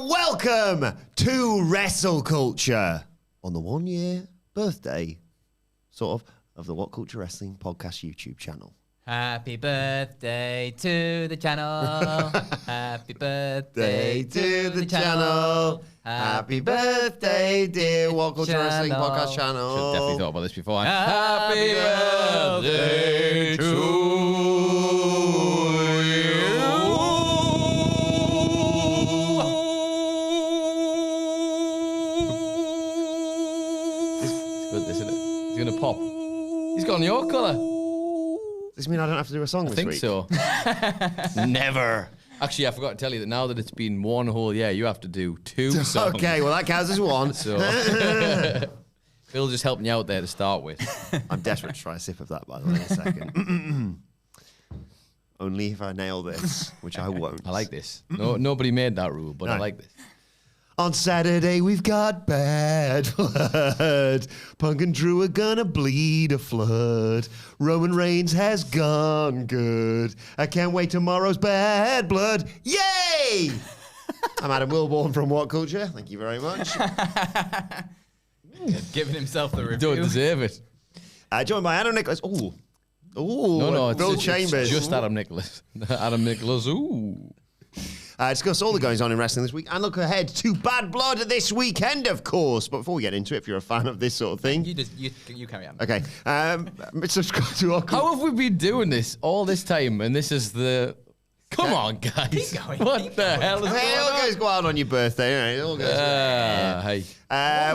Welcome to WrestleCulture on the 1 year birthday, sort of the What Culture Wrestling Podcast YouTube channel. Happy birthday to the channel. Happy birthday to the channel. Happy birthday, dear What Culture Wrestling Podcast channel. Should have definitely thought about this before. Happy birthday to you. He's going to pop. He's got your colour. Does this mean I don't have to do a song this week? I think so. Never. Actually, I forgot to tell you that now that it's been 1 whole year, you have to do 2 songs. Okay, well, that counts as 1. So, Phil just helping you out there to start with. I'm desperate to try a sip of that, by the way, in a second. Only if I nail this, which I won't. I like this. Nobody made that rule, but I like this. On Saturday, we've got bad blood. Punk and Drew are gonna bleed a flood. Roman Reigns has gone good. I can't wait tomorrow's bad blood. Yay! I'm Adam Wilbourn from What Culture. Thank you very much. Giving himself the review. Don't deserve it. Joined by Adam Nicholas. Ooh. No, Bill it's Chambers. just Adam Nicholas. Adam Nicholas, ooh. Discuss all the goings on in wrestling this week and look ahead to Bad Blood this weekend, of course. But before we get into it, if you're a fan of this sort of thing... You carry on. Okay. Subscribe to our... How have we been doing this all this time? And this is the... Come on, guys. Keep going. What the hell is going Hey, it all on? goes wild on your birthday, right? It all goes wild. Hey.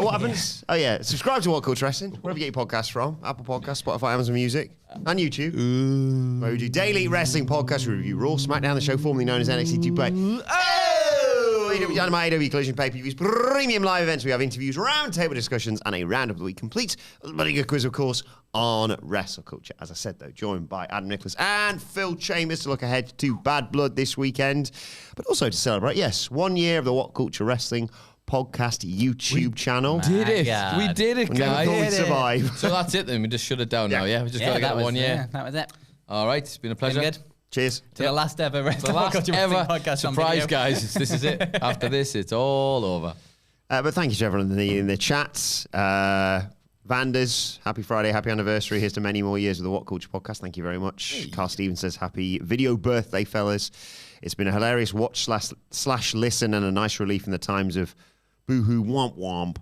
What happens? Oh, yeah. Subscribe to What Culture Wrestling, wherever you get your podcasts from. Apple Podcasts, Spotify, Amazon Music, and YouTube. Where we do daily wrestling podcasts. We review Raw, SmackDown, the show formerly known as NXT 2Play. AEW Dynamite, AEW Collision, pay-per-views, premium live events. We have interviews, roundtable discussions, and a round of the week complete. A bloody good quiz, of course, on WrestleCulture. As I said, though, joined by Adam Nicholas and Phil Chambers to look ahead to Bad Blood this weekend, but also to celebrate, yes, 1 year of the What Culture Wrestling Podcast YouTube channel. Did it. God. We did it, We never guys. thought we'd survive. So that's it then. We just shut it down now, yeah? We just got to get 1 year. Yeah, that was it. All right. It's been a pleasure. Been good. Cheers. To the last ever The last ever podcast on surprise, video. guys. This is it. After this, it's all over. But thank you to everyone in the chats. Vanders, happy Friday, happy anniversary. Here's to many more years of the What Culture Podcast. Thank you very much. Hey. Carl Stevens says, happy video birthday, fellas. It's been a hilarious watch slash listen and a nice relief in the times of boohoo womp womp.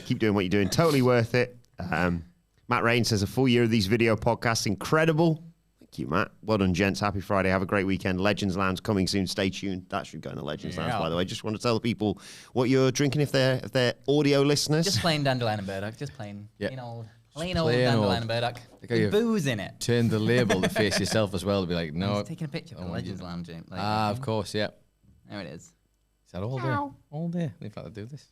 Keep doing what you're doing. Totally worth it. Matt Rain says, a full year of these video podcasts. Incredible. Thank you, Matt. Well done, gents. Happy Friday. Have a great weekend. Legends Lounge coming soon. Stay tuned. That should go in the Legends Lounge, by the way. Just want to tell the people what you're drinking if they're audio listeners. Just plain dandelion and burdock. Just plain, plain old dandelion and burdock. Like With booze in it. Turn the label to face yourself as well to be like, no. I was taking a picture of the Legends Lounge. Like, of course, yeah. There it is. Is that all day? All day. In fact, I do this.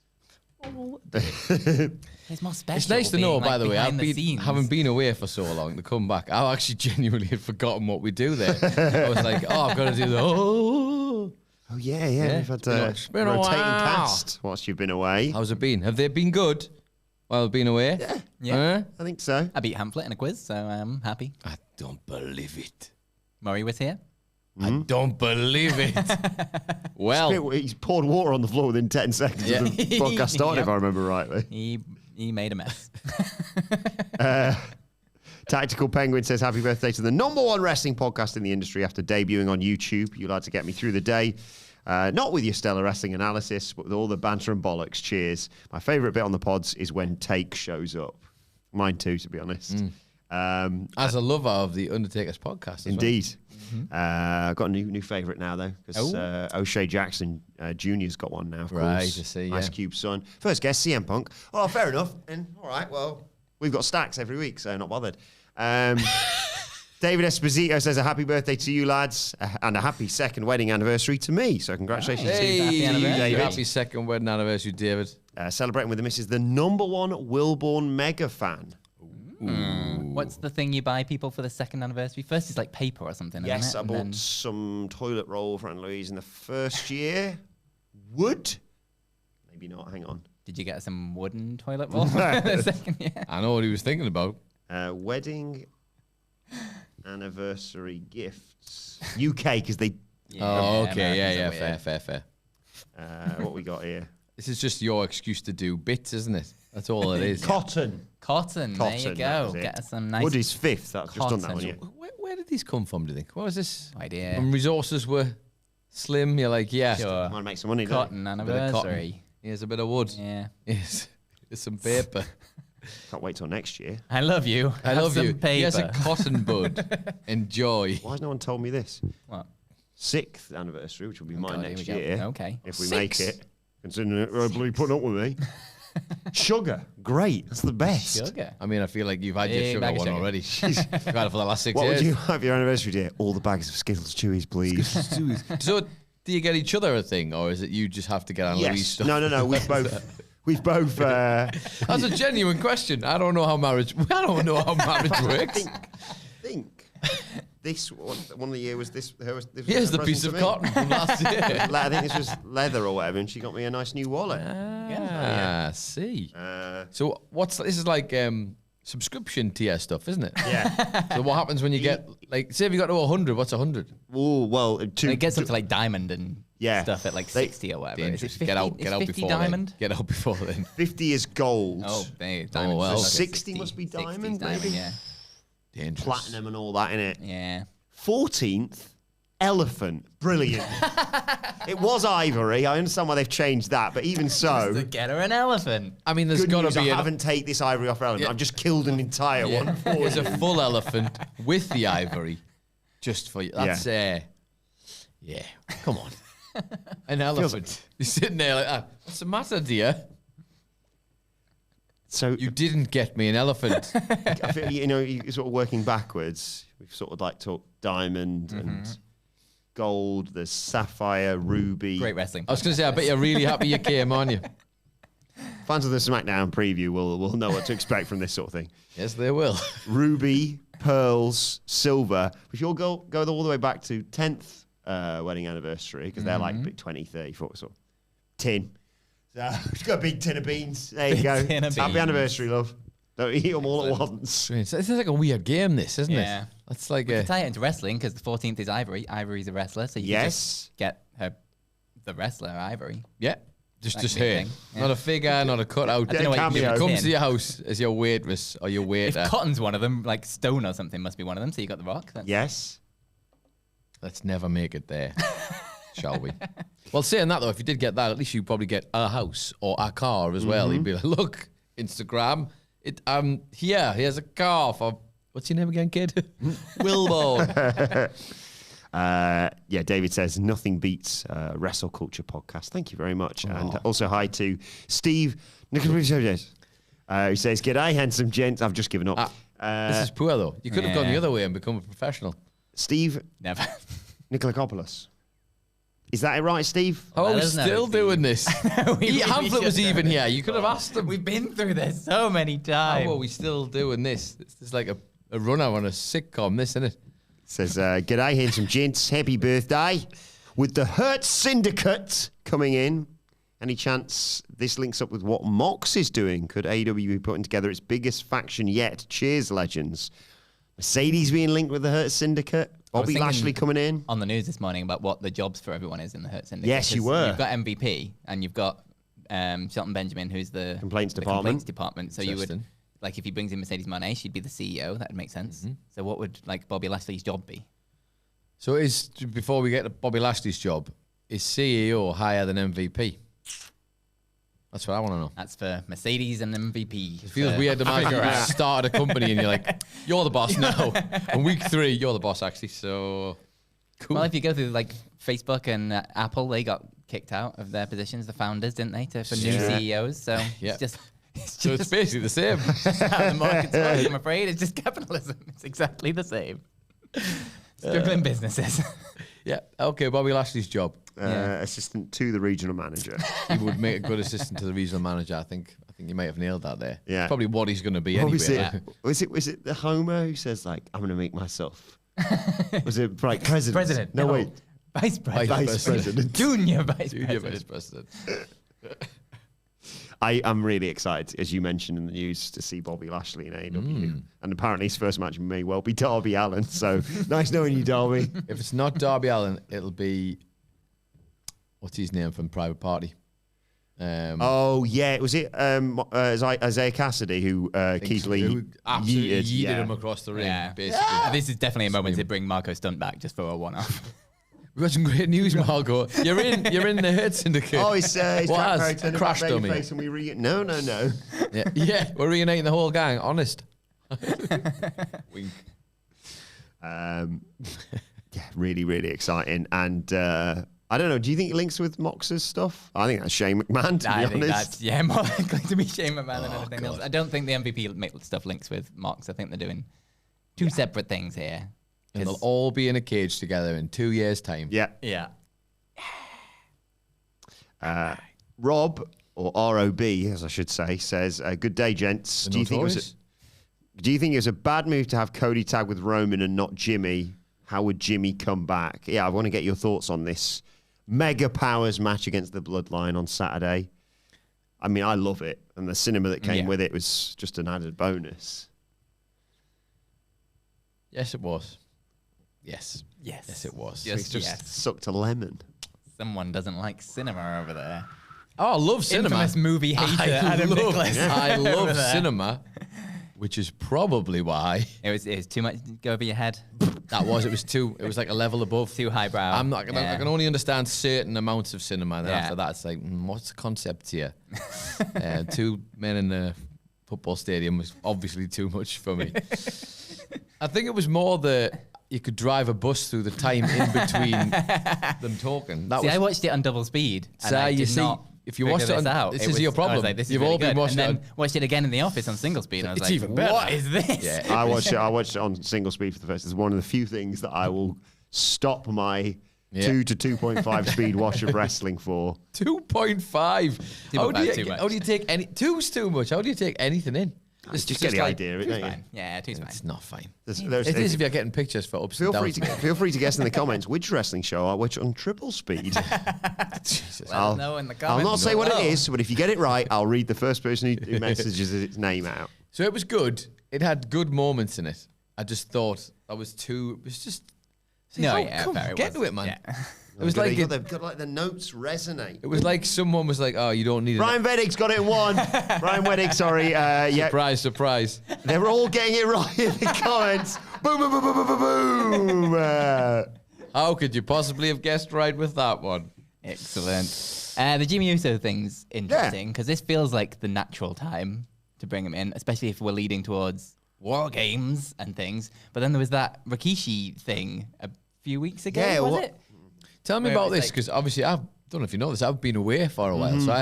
It's more special. It's nice to know, by the way, having been away for so long, to come back, I actually genuinely had forgotten what we do there. I was like, I've got to do the Oh, yeah. We've had a been a rotating while. cast whilst you've been away. How's it been? Have they been good while I've been away? Yeah. I think so. I beat Hamflet in a quiz, so I'm happy. I don't believe it. Murray was here. I don't believe it. Well, He's poured water on the floor within 10 seconds of the podcast started, if I remember rightly. He made a mess. Tactical Penguin says, happy birthday to the #1 wrestling podcast in the industry after debuting on YouTube. You like to get me through the day. Not with your stellar wrestling analysis, but with all the banter and bollocks. Cheers. My favourite bit on the pods is when Take shows up. Mine too, to be honest. as a lover of the Undertaker's podcast as Indeed. I've got a new favourite now, though, because O'Shea Jackson Jr.'s got one now, of course. I see, Ice Cube's son. First guest, CM Punk. Oh, fair enough. And all right, well, we've got stacks every week, so not bothered. David Esposito says a happy birthday to you, lads, and a happy second wedding anniversary to me. So congratulations to you, David. Happy second wedding anniversary, David. Celebrating with the missus, the #1 Wilbourn mega fan. What's the thing you buy people for the second anniversary? First is like paper or something. Yes, isn't it? I bought some toilet roll for Aunt Louise in the first year. Wood. Maybe not. Hang on. Did you get some wooden toilet bowl? Second, yeah. I know what he was thinking about. Wedding anniversary gifts. UK, because they... Oh, okay. Yeah. Fair. What we got here? This is just your excuse to do bits, isn't it? That's all it is. Cotton. There you go. Get us some nice... Wood is 5th. I've just done that one, yeah. Where did these come from, do you think? What was this? No idea. When resources were slim, you're like, yeah. Sure. Want to make some money, Cotton anniversary. Here's a bit of wood. Yeah. Here's some paper. Can't wait till next year. I love you. I love you. Paper. Here's a cotton bud. Enjoy. Why has no one told me this? What? 6th anniversary, which will be mine next year. Okay. If we make it. Considering everybody putting up with me. Sugar. Great. That's the best. Sugar. I mean, I feel like you've had your sugar one already. You've had it for the last 6 What years. would you have your anniversary day? All the bags of Skittles Chewies, please. So, do you get each other a thing, or is it you just have to get on Louise stuff? No. We've both. That's a genuine question. I don't know how marriage works. I think this one of the year was this. Here's the piece of cotton from last year. I think this was leather or whatever, and she got me a nice new wallet. See. So this is like subscription tier stuff, isn't it? Yeah. So what happens when you get, like, say if you got to 100, what's 100? Oh, well, It gets up to like diamond and stuff at like 60 or whatever. Is it 50? Get out 50 before diamond? then. Get out before then. 50 is gold. Oh, diamond. well. 60 must be diamond, maybe? Yeah. Dangerous. Platinum and all that in it. Yeah. 14th, elephant. Brilliant. It was ivory. I understand why they've changed that, but even so, To get her an elephant. I mean, there's good got news, to be I haven't taken this ivory off her elephant. Yeah. I've just killed an entire one. There's a full elephant with the ivory, just for you. That's come on, an elephant. You're sitting there like, what's the matter, dear? So You didn't get me an elephant. I feel, you're sort of working backwards. We've sort of like talked diamond and gold. There's sapphire, ruby. Great wrestling. I was going to say, I bet you're really happy you came, aren't you? Fans of the SmackDown preview will know what to expect from this sort of thing. Yes, they will. Ruby, pearls, silver. If you'll go all the way back to 10th wedding anniversary, because they're like 20, 30, 40, so tin. So it's got a big tin of beans. There you go. Happy anniversary, love. Don't eat them all at once. This is like a weird game, this, isn't Yeah. it? It's like To tie it into wrestling, because the 14th is Ivory. Ivory's a wrestler, so you can just get the wrestler Ivory. Yeah. Just That could be a her. thing, yeah. Not a figure, not a cutout. I don't know what you She do. comes to your house as your waitress or your waiter. If Cotton's one of them, like Stone or something must be one of them, so you got The Rock. Yes. Let's never make it there, shall we? Well, saying that, though, if you did get that, at least you'd probably get a house or a car as well. You'd be like, look, Instagram, here's a car for, what's your name again, kid? Wilbourn. David says nothing beats WrestleCulture podcast. Thank you very much. And also hi to Steve who says, "G'day, handsome gents." I've just given up. This is poor, though. You could have gone the other way and become a professional. Steve Never. Nikolakopoulos. Is that it right, Steve? How are we That is still never doing this? Hamlet was even here. You could have have asked him. We've been through this so many times. How are we still doing this? This is like a runner on a sitcom, this, isn't it? Says, "G'day, handsome gents. Happy birthday. With the Hurt Syndicate coming in, any chance this links up with what Mox is doing? Could AEW be putting together its biggest faction yet? Cheers, legends." Mercedes being linked with the Hurt Syndicate. Bobby Lashley coming in. On the news this morning about what the jobs for everyone is in the Hurt Syndicate. Yes, you were. You've got MVP and you've got Shelton Benjamin, who's the Complaints the department. Complaints department. So you would, like, if he brings in Mercedes Moné, she'd be the CEO. That would make sense. So what would like Bobby Lashley's job be? So before we get to Bobby Lashley's job, is CEO higher than MVP? That's what I want to know. That's for Mercedes and MVP. It feels weird to imagine you started a company and you're like, you're the boss now. And week 3, you're the boss, actually. So, cool. Well, if you go through like Facebook and Apple, they got kicked out of their positions, the founders, didn't they, for new CEOs? So it's just So it's basically the same. how the market's going, I'm afraid. It's just capitalism. It's exactly the same. Struggling businesses. Yeah. Okay, Bobby Lashley's job. Assistant to the regional manager. He would make a good assistant to the regional manager. I think you may have nailed that there. Yeah. Probably what he's going to be What anyway. was it the Homer who says, like, I'm going to make myself? Was it like president? President. No, wait. Vice president. Vice president. Junior vice Junior president. vice president. I'm really excited, as you mentioned in the news, to see Bobby Lashley in AEW. And apparently his first match may well be Darby Allin. So nice knowing you, Darby. If it's not Darby Allin, it'll be, what's his name from Private Party? Was it Isaiah Cassidy who Keith Lee absolutely yeeted him across the ring, basically. This is definitely a moment to bring Marco Stunt back just for a one-off. We've got some great news, Marco. You're in the Hurt Syndicate. Oh, it's Crash Dummy. And we no. Yeah, we're reuniting the whole gang, honest. Wink. Really, really exciting. And I don't know, do you think it links with Mox's stuff? I think that's Shane McMahon, to be honest. That's, more likely to be Shane McMahon than anything else. I don't think the MVP stuff links with Mox. I think they're doing two separate things here. And they'll all be in a cage together in 2 years' time. Yeah. Rob, or ROB, as I should say, says, good day, gents. Do you think it was a bad move to have Cody tag with Roman and not Jimmy? How would Jimmy come back? Yeah, I want to get your thoughts on this Mega Powers match against the Bloodline on Saturday. I mean, I love it. And the cinema that came with it was just an added bonus. Yes, it was. Yes, it was. It's just sucked a lemon. Someone doesn't like cinema over there. Oh, I love cinema. Infamous movie hater Adam Nicholas. I love cinema, which is probably why it was too much go over your head. It was like a level above. Too highbrow. I can only understand certain amounts of cinema, and then after that, it's like, what's the concept here? 2 men in a football stadium was obviously too much for me. I think it was more you could drive a bus through the time in between them talking. I watched it on double speed. And I did not if you watched it on, this is your problem. Like, this You've really all been good. watching and it. then watched it again in the office on single speed. And I was It's like, even better. What is this? Yeah. I watched it on single speed for the first. It's one of the few things that I will stop my 2 to 2.5 speed watch of wrestling for. 2.5. How do you take any? 2's too much. How do you take anything in? Just get the idea, Two's don't you? fine. Yeah, two's fine. It's not fine. It is if you're getting pictures for ups and downs. Feel free to guess in the comments which wrestling show I watch on triple speed. Jesus. I'll know in the comments. I'll not say what it is, but if you get it right, I'll read the first person who messages its name out. So it was good. It had good moments in it. I just thought that was too. It was just. Get to it, man. Yeah. It was like they've got like the notes resonate. It was like someone was like, "Oh, you don't need it." Ryan Veddick's got it in one. Ryan Veddick, sorry. Surprise. They're all getting it right in the comments. Boom, boom, boom, boom, boom, boom. How could you possibly have guessed right with that one? Excellent. The Jimmy Uso thing's interesting because this feels like the natural time to bring him in, especially if we're leading towards War Games and things. But then there was that Rikishi thing a few weeks ago, was it? Tell me about this, because obviously I don't know if you know this. I've been away for a while, so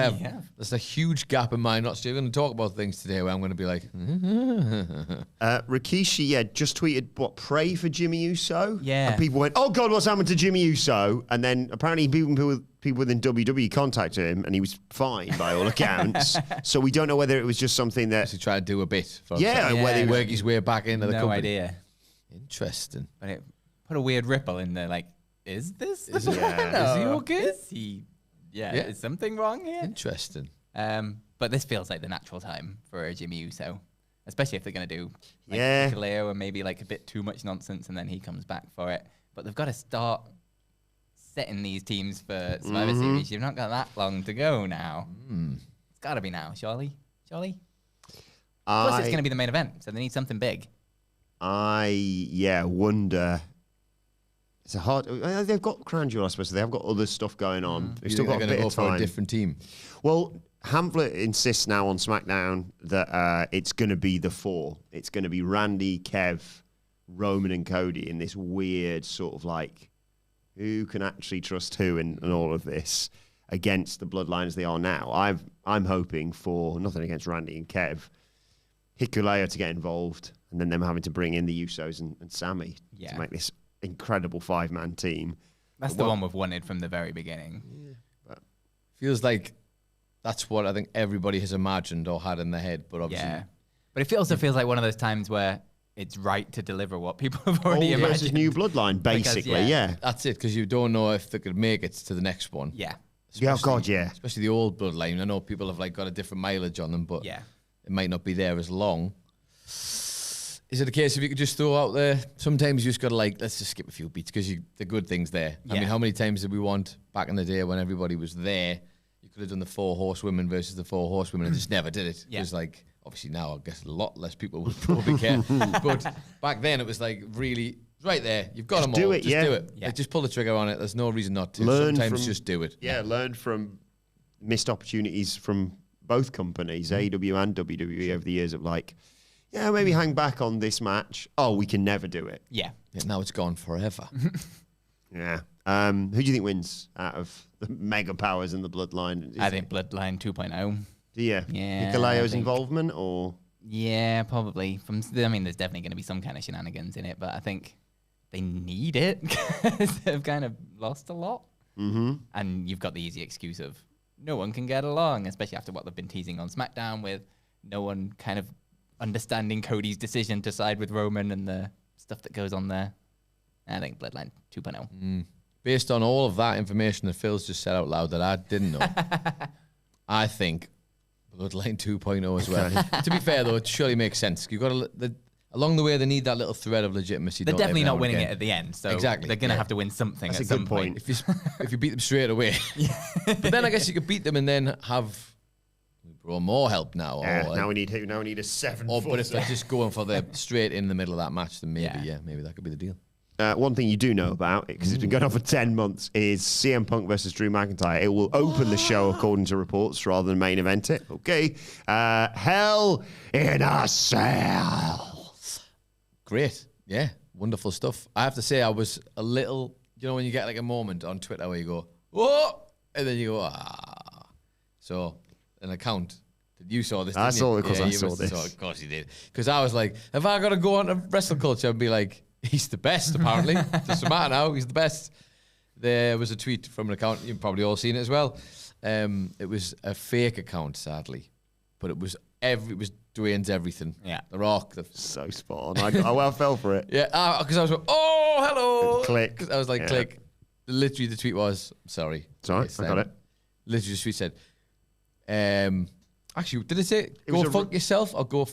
there's a huge gap in my not. So you're going to talk about things today where I'm going to be like, Rikishi, just tweeted pray for Jimmy Uso. Yeah, and people went, oh God, what's happened to Jimmy Uso? And then apparently people within WWE contacted him, and he was fine by all accounts. So we don't know whether it was just something that he tried to do a bit. For whether he work his way back into the company. No idea. Interesting. But it put a weird ripple in there, like. Is this? Is he okay? Is he? Yeah. Is something wrong here? Interesting. But this feels like the natural time for Jimmy Uso, especially if they're going to do Kaleo and maybe like a bit too much nonsense, and then he comes back for it. But they've got to start setting these teams for Survivor Series. You've not got that long to go now. It's got to be now, surely. Plus, it's going to be the main event, so they need something big. I wonder. It's a hard. They've got Crown Jewel, I suppose. So they have got other stuff going on. They've still got a bit of time. For a different team. Well, Hamlet insists now on SmackDown that it's going to be the 4. It's going to be Randy, Kev, Roman, and Cody in this weird sort of like who can actually trust who in all of this against the Bloodline as they are now. I'm hoping for nothing against Randy and Kev, Hikuleo to get involved, and then them having to bring in the Usos and Sammy to make this incredible 5-man team. That's the one we've wanted from the very beginning. But feels like that's what I think everybody has imagined or had in their head, but obviously. But it also feels like one of those times where it's right to deliver what people have already imagined. Versus new Bloodline, basically, That's it, because you don't know if they could make it to the next one. Yeah. Yeah, God, yeah. Especially the old bloodline. I know people have like got a different mileage on them, but Yeah. it might not be there as long. Is it a case if you could just throw out there? Sometimes you just got to like, let's just skip a few beats because the good thing's there. I Yeah. mean, how many times did we want back in the day when everybody was there? You could have done the 4 horsewomen versus the 4 horsewomen and just never did it. Yeah. Because like, obviously now I guess a lot less people would probably care. But back then it was like really right there. You've got Just them all. do it, Just yeah. do it. Yeah. Like, just pull the trigger on it. There's no reason not to. Learn Sometimes from- just do it. Yeah, learn from missed opportunities from both companies, AEW and WWE, over the years of like, yeah, maybe hang back on this match. Oh, we can never do it. Yeah. Yeah, now it's gone forever. Yeah. Who do you think wins out of the mega powers in the bloodline? I think Bloodline 2.0. Do you? Yeah, Nikolao's I think- involvement or? Yeah, probably. I mean, there's definitely going to be some kind of shenanigans in it, but I think they need it because they've kind of lost a lot. Mm-hmm. And you've got the easy excuse of no one can get along, especially after what they've been teasing on SmackDown with no one kind of understanding Cody's decision to side with Roman and the stuff that goes on there. I think Bloodline 2.0. Based on all of that information that Phil's just said out loud that I didn't know, I think Bloodline 2.0 as well. To be fair, though, it surely makes sense. You've got along the way, they need that little thread of legitimacy. They're don't they, definitely every now not and winning again? it at the end, so Exactly, they're going to yeah. have to win something That's at a good some point. If you beat them straight away. But then I guess you could beat them and then have more help now. Yeah, or, now we need a 7. but if they're just going for the straight in the middle of that match, then maybe, Yeah. maybe that could be the deal. One thing you do know about it, because it's been going on for 10 months, is CM Punk versus Drew McIntyre. It will open the show according to reports rather than main event it. Okay. Hell in a Cell. Great. Yeah. Wonderful stuff. I have to say, I was a little, when you get like a moment on Twitter where you go, whoa, and then you go, ah. So, an account. You saw this, didn't I saw you? it because I you saw must have this. Of course you did. Because I was like, have I got to go on to WrestleCulture and be like, he's the best, apparently. Doesn't matter now. He's the best. There was a tweet from an account. You've probably all seen it as well. It was a fake account, sadly. But it was Dwayne's everything. Yeah. The Rock. So spot on. I well fell for it. Yeah, because I was like, oh, hello. Click. 'Cause I was like, Yeah. click. Literally, the tweet was, sorry. It's all right. It's, I got it. Literally, the tweet said, actually, did it say, was go a fuck yourself or go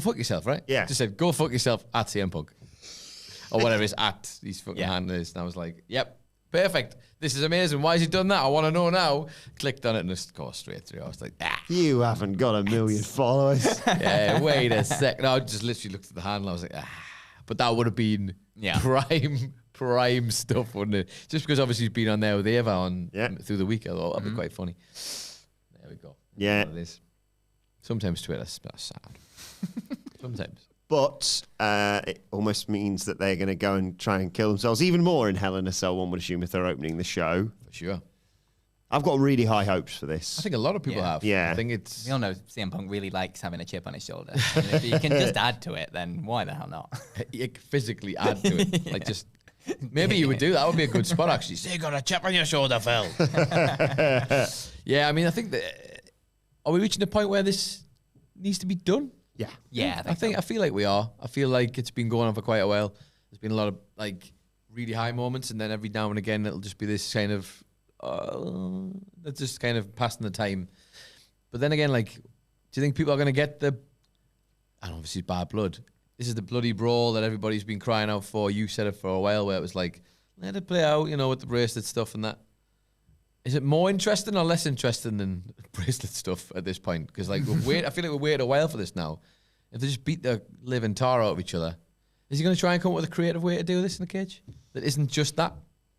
fuck yourself, right? Yeah. It just said, go fuck yourself at CM Punk. Or whatever it is, at these fucking handlers. And I was like, yep, perfect. This is amazing. Why has he done that? I want to know now. Clicked on it and just go straight through. I was like, You haven't got a million followers. yeah, wait a sec. No, I just literally looked at the handle. I was like, But that would have been prime stuff, wouldn't it? Just because obviously he's been on there with Ava through the week. I thought that'd be quite funny. There we go. Yeah. That's what it is. Sometimes Twitter's sad. Sometimes. But it almost means that they're going to go and try and kill themselves even more in Hell in a Cell, one would assume, if they're opening the show. For sure. I've got really high hopes for this. I think a lot of people have. Yeah. I think it's... We all know CM Punk really likes having a chip on his shoulder. And if you can just add to it, then why the hell not? You can physically add to it. Like just... Maybe you would do that. That would be a good spot, actually. Say you got a chip on your shoulder, Phil. Yeah, I mean, I think that... Are we reaching the point where this needs to be done? Yeah. Yeah, I feel like we are. I feel like it's been going on for quite a while. There's been a lot of like really high moments, and then every now and again it'll just be this kind of that's just kind of passing the time. But then again, like, do you think people are going to get the? I don't know if this is bad blood. This is the bloody brawl that everybody's been crying out for. You said it for a while, where it was like, let it play out, with the bracelet stuff and that. Is it more interesting or less interesting than bracelet stuff at this point? Because like I feel like we've waited a while for this now. If they just beat the living tar out of each other, is he going to try and come up with a creative way to do this in the cage that isn't just that?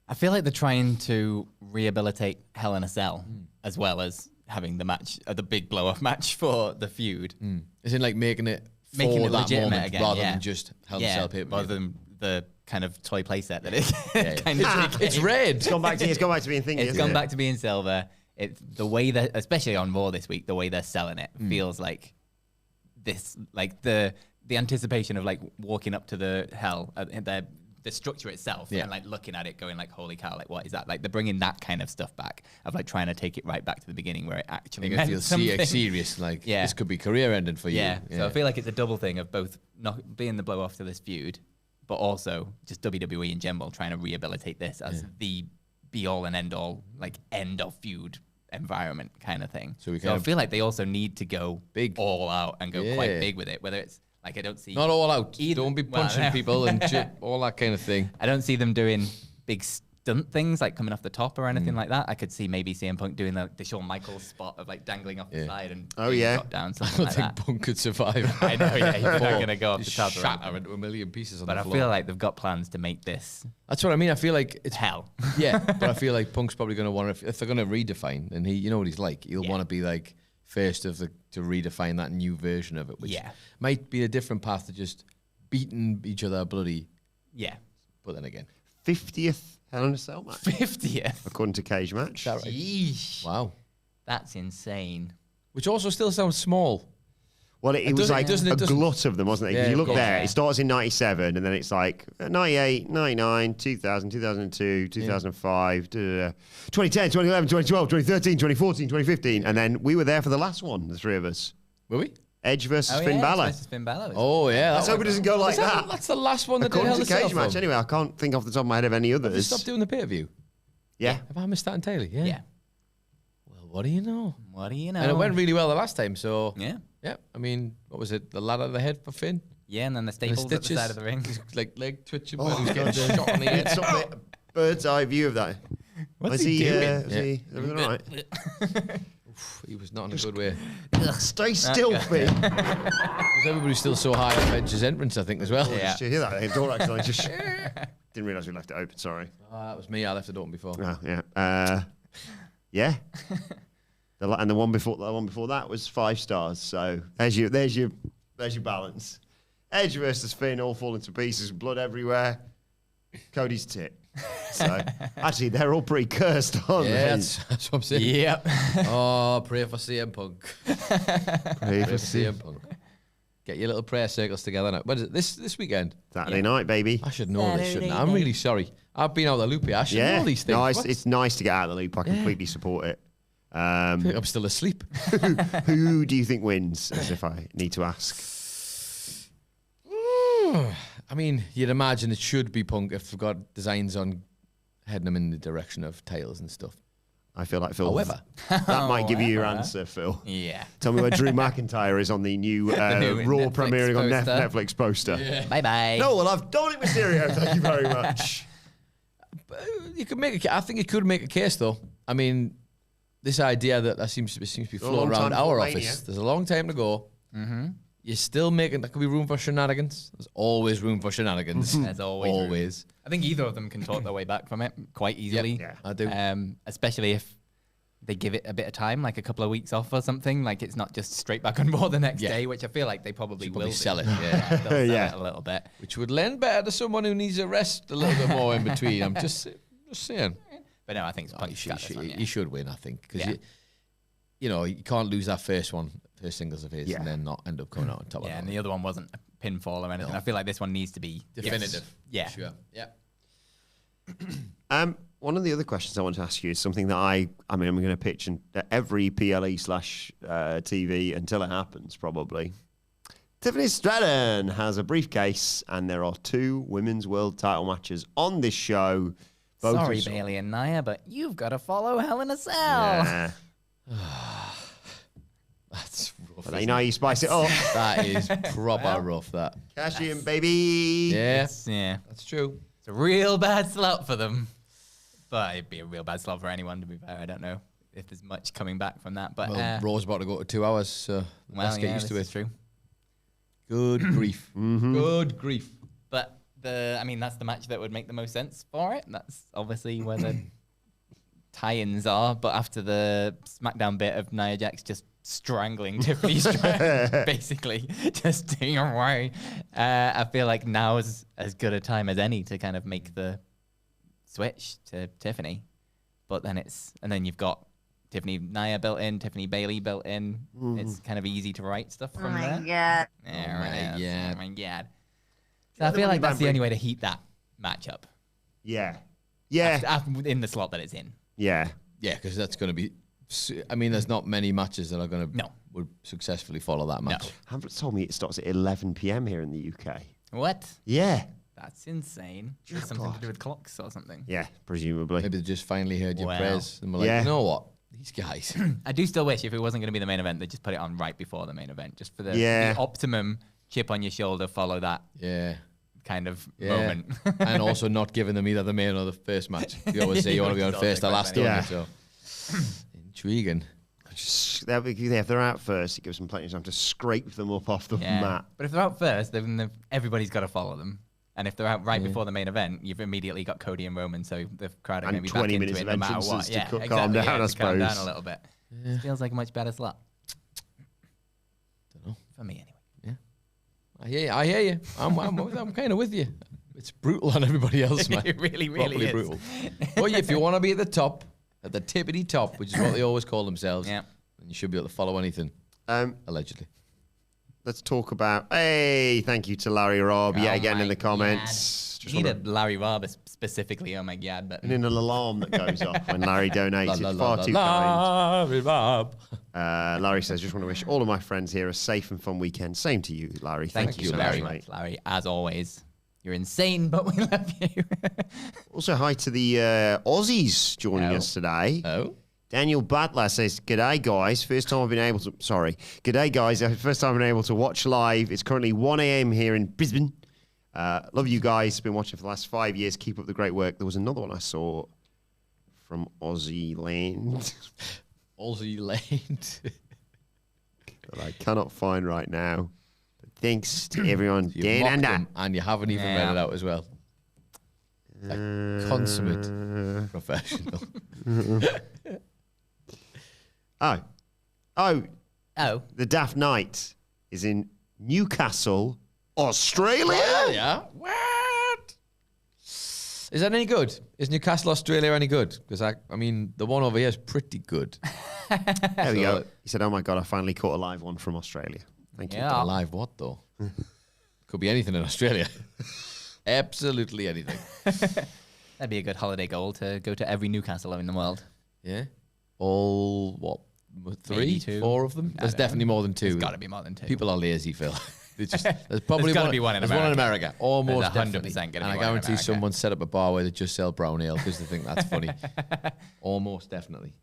I feel like they're trying to rehabilitate Hell in a Cell as well as having the match, the big blow-off match for the feud. Is in like making it that legitimate moment again, rather than just Hell in a Cell pay-per-view. rather than the kind of toy playset that it kind of It's red. It's gone back to being thingy. It's gone back to being silver. It's the way that, especially on Raw this week, the way they're selling it feels like this, like the anticipation of like walking up to the Hell, the structure itself, and like looking at it, going like, "Holy cow! Like, what is that?" Like they're bringing that kind of stuff back of like trying to take it right back to the beginning where it actually Make it meant feel something. serious. Like this could be career ending for you. Yeah. So I feel like it's a double thing of both not being the blow off to this feud, but also just WWE in general trying to rehabilitate this as the be all and end all, like end of feud environment kind of thing. So I feel like they also need to go big, all out and go quite big with it. Whether it's like I don't see not all out. Don't be punching people and all that kind of thing. I don't see them doing big stunt things like coming off the top or anything like that. I could see maybe CM Punk doing the Shawn Michaels spot of like dangling off the side and drop down something like that. I don't think Punk could survive. I know, he's not going to go off the top. Shatter into a million pieces on the floor. But I feel like they've got plans to make this. That's what I mean. I feel like it's hell. Yeah, but I feel like Punk's probably going to want to, if they're going to redefine, and you know what he's like, he'll want to be like first to redefine that new version of it, which might be a different path to just beating each other bloody. Yeah. But then again. 50th Hell in a Cell match. 50th? According to Cage Match. Right? Yeesh. Wow. That's insane. Which also still sounds small. Well, it was like a glut of them, wasn't it? Because you look there, it starts in 97, and then it's like 98, 99, 2000, 2002, 2005, 2010, 2011, 2012, 2013, 2014, 2015. And then we were there for the last one, the three of us. Were we? Edge versus Finn Balor. Oh, yeah. Let's hope it doesn't go like that. That's the last one that did According Hell to in a Cell Cage Match, anyway. I can't think off the top of my head of any others. Have you stopped doing the pay-per-view? Yeah. Have I missed that entirely? Yeah. Well, what do you know? What do you know? And it went really well the last time, so... Yeah. Yeah. I mean, what was it? The ladder to the head for Finn? Yeah, and then the staples at the side of the ring. Like leg twitching while he was getting shot on the head. It's a bird's eye view of that. What's he doing? Is everything all right? He was not in a good way. Stay still, Finn. Because everybody's still so high on Edge's entrance, I think, as well. Did you hear that? The door actually just... Didn't realise we left it open, sorry. Oh, that was me. I left it open before. Oh, yeah. Yeah. And the one before that was 5 stars. So there's your balance. Edge versus Finn, all falling to pieces, blood everywhere. Cody's tit. So actually, they're all pretty cursed, aren't they? That's what I'm saying. Yep. Oh, pray for CM Punk. Pray for CM Punk. Get your little prayer circles together now. What is it? This weekend? Saturday night, baby. I should know this, shouldn't I? I'm really sorry. I've been out of the loop here. I should know these things. No, it's nice to get out of the loop. I completely support it. I think I'm still asleep. Who do you think wins, as if I need to ask? I mean, you'd imagine it should be Punk if they've got designs on heading them in the direction of tails and stuff. I feel like Phil. However, that might give you your answer, Phil. Yeah. Tell me where Drew McIntyre is on the new Raw premiering on Netflix poster. Yeah. Bye-bye. No, we'll have Dominik Mysterio. Thank you very much. You could make I think it could make a case, though. I mean, this idea that seems to be floating around our office. There's a long time to go. Mm-hmm. You're still making... There could be room for shenanigans. There's always room for shenanigans. There's always. I think either of them can talk their way back from it quite easily. Yeah, I do. Especially if they give it a bit of time, like a couple of weeks off or something. Like it's not just straight back on board the next day, which I feel like they probably will sell it. Yeah, they'll sell it a little bit. Which would lend better to someone who needs a rest a little bit more in between. I'm just saying. But no, I think he should win, I think. Because, you can't lose that first singles of his and then not end up coming out on top of it. Yeah, and the other one wasn't a pinfall or anything. I feel like this one needs to be definitive. Yeah. Sure. Yeah. One of the other questions I want to ask you is something that I'm going to pitch in every PLE/TV until it happens, probably. Tiffany Stratton has a briefcase, and there are 2 women's world title matches on this show. Sorry, Bailey and Nia, but you've got to follow Hell in a Cell. Yeah. That's rough. But you know, you spice it up. That is proper rough, that. Cash in, baby. Yeah. That's true. It's a real bad slot for them. But it'd be a real bad slot for anyone, to be fair. I don't know if there's much coming back from that. But Raw's about to go to 2 hours, so let's get used to it. True. Good grief. Mm-hmm. Good grief. But that's the match that would make the most sense for it. That's obviously where the tie-ins are. But after the SmackDown bit of Nia Jax just strangling Tiffany Stratton, basically just taking her away, I feel like now is as good a time as any to kind of make the switch to Tiffany. But then then you've got Tiffany Nia built in, Tiffany Bailey built in. It's kind of easy to write stuff from there. Oh my God. So I feel like that's the only way to heat that matchup. Yeah. In the slot that it's in. Yeah. Yeah, because that's going to be... I mean, there's not many matches that are going to... would successfully follow that match. Hamlet's told me it starts at 11 p.m. here in the UK. What? Yeah. That's insane. Just something to do with clocks or something. Yeah, presumably. Maybe they just finally heard your Wow. prayers and were like, you know what? These guys. I do still wish if it wasn't going to be the main event, they just put it on right before the main event, just for the optimum chip on your shoulder, follow that kind of moment. And also not giving them either the main or the first match. You always say you want to be on first or last, don't you? So intriguing. If they're out first, it gives them plenty of time to scrape them up off the mat. But if they're out first, then everybody's got to follow them. And if they're out right before the main event, you've immediately got Cody and Roman, so the crowd are going to be back 20 into minutes it of no matter entrances what. to Yeah, exactly. calm down, I to calm down suppose. a little bit. Feels like a much better slot. Don't know. For me, anyway. Yeah. I hear you. I'm kind of with you. It's brutal on everybody else, man. It really Properly is. brutal. Well, if you want to be at the top, at the tippity top, which is what they always call themselves, then you should be able to follow anything, allegedly. Let's talk about, thank you to Larry Robb, again in the comments. You needed Larry Robb specifically, oh my God. But and in an alarm that goes off when Larry donates. It's far too kind. Larry Robb. Larry says, just want to wish all of my friends here a safe and fun weekend. Same to you, Larry. Thank you so very much, much, Larry. As always, you're insane, but we love you. Also, hi to the Aussies joining us today. Oh. Daniel Butler says, G'day, guys. First time I've been able to... Sorry. G'day, guys. First time I've been able to watch live. It's currently 1 a.m. here in Brisbane. Love you guys. Been watching for the last 5 years. Keep up the great work. There was another one I saw from Aussie Land. Aussie Land. that I cannot find right now. But thanks to everyone. And you haven't even read it out as well. A consummate professional. Oh. The Daft Night is in Newcastle, Australia. Yeah. What? Is that any good? Is Newcastle, Australia any good? Because I mean, the one over here is pretty good. There we go. He said, "Oh my God, I finally caught a live one from Australia." Thank you. A live what though? Could be anything in Australia. Absolutely anything. That'd be a good holiday goal to go to every Newcastle in the world. Yeah. All, what, 3, 4 of them? There's definitely more than 2. There's got to be more than 2. People are lazy, Phil. There's probably got to be one in America. There's one in America. Almost There's 100% definitely. gonna be And I one in guarantee America. someone set up a bar where they just sell brown ale because they think that's funny. Almost definitely.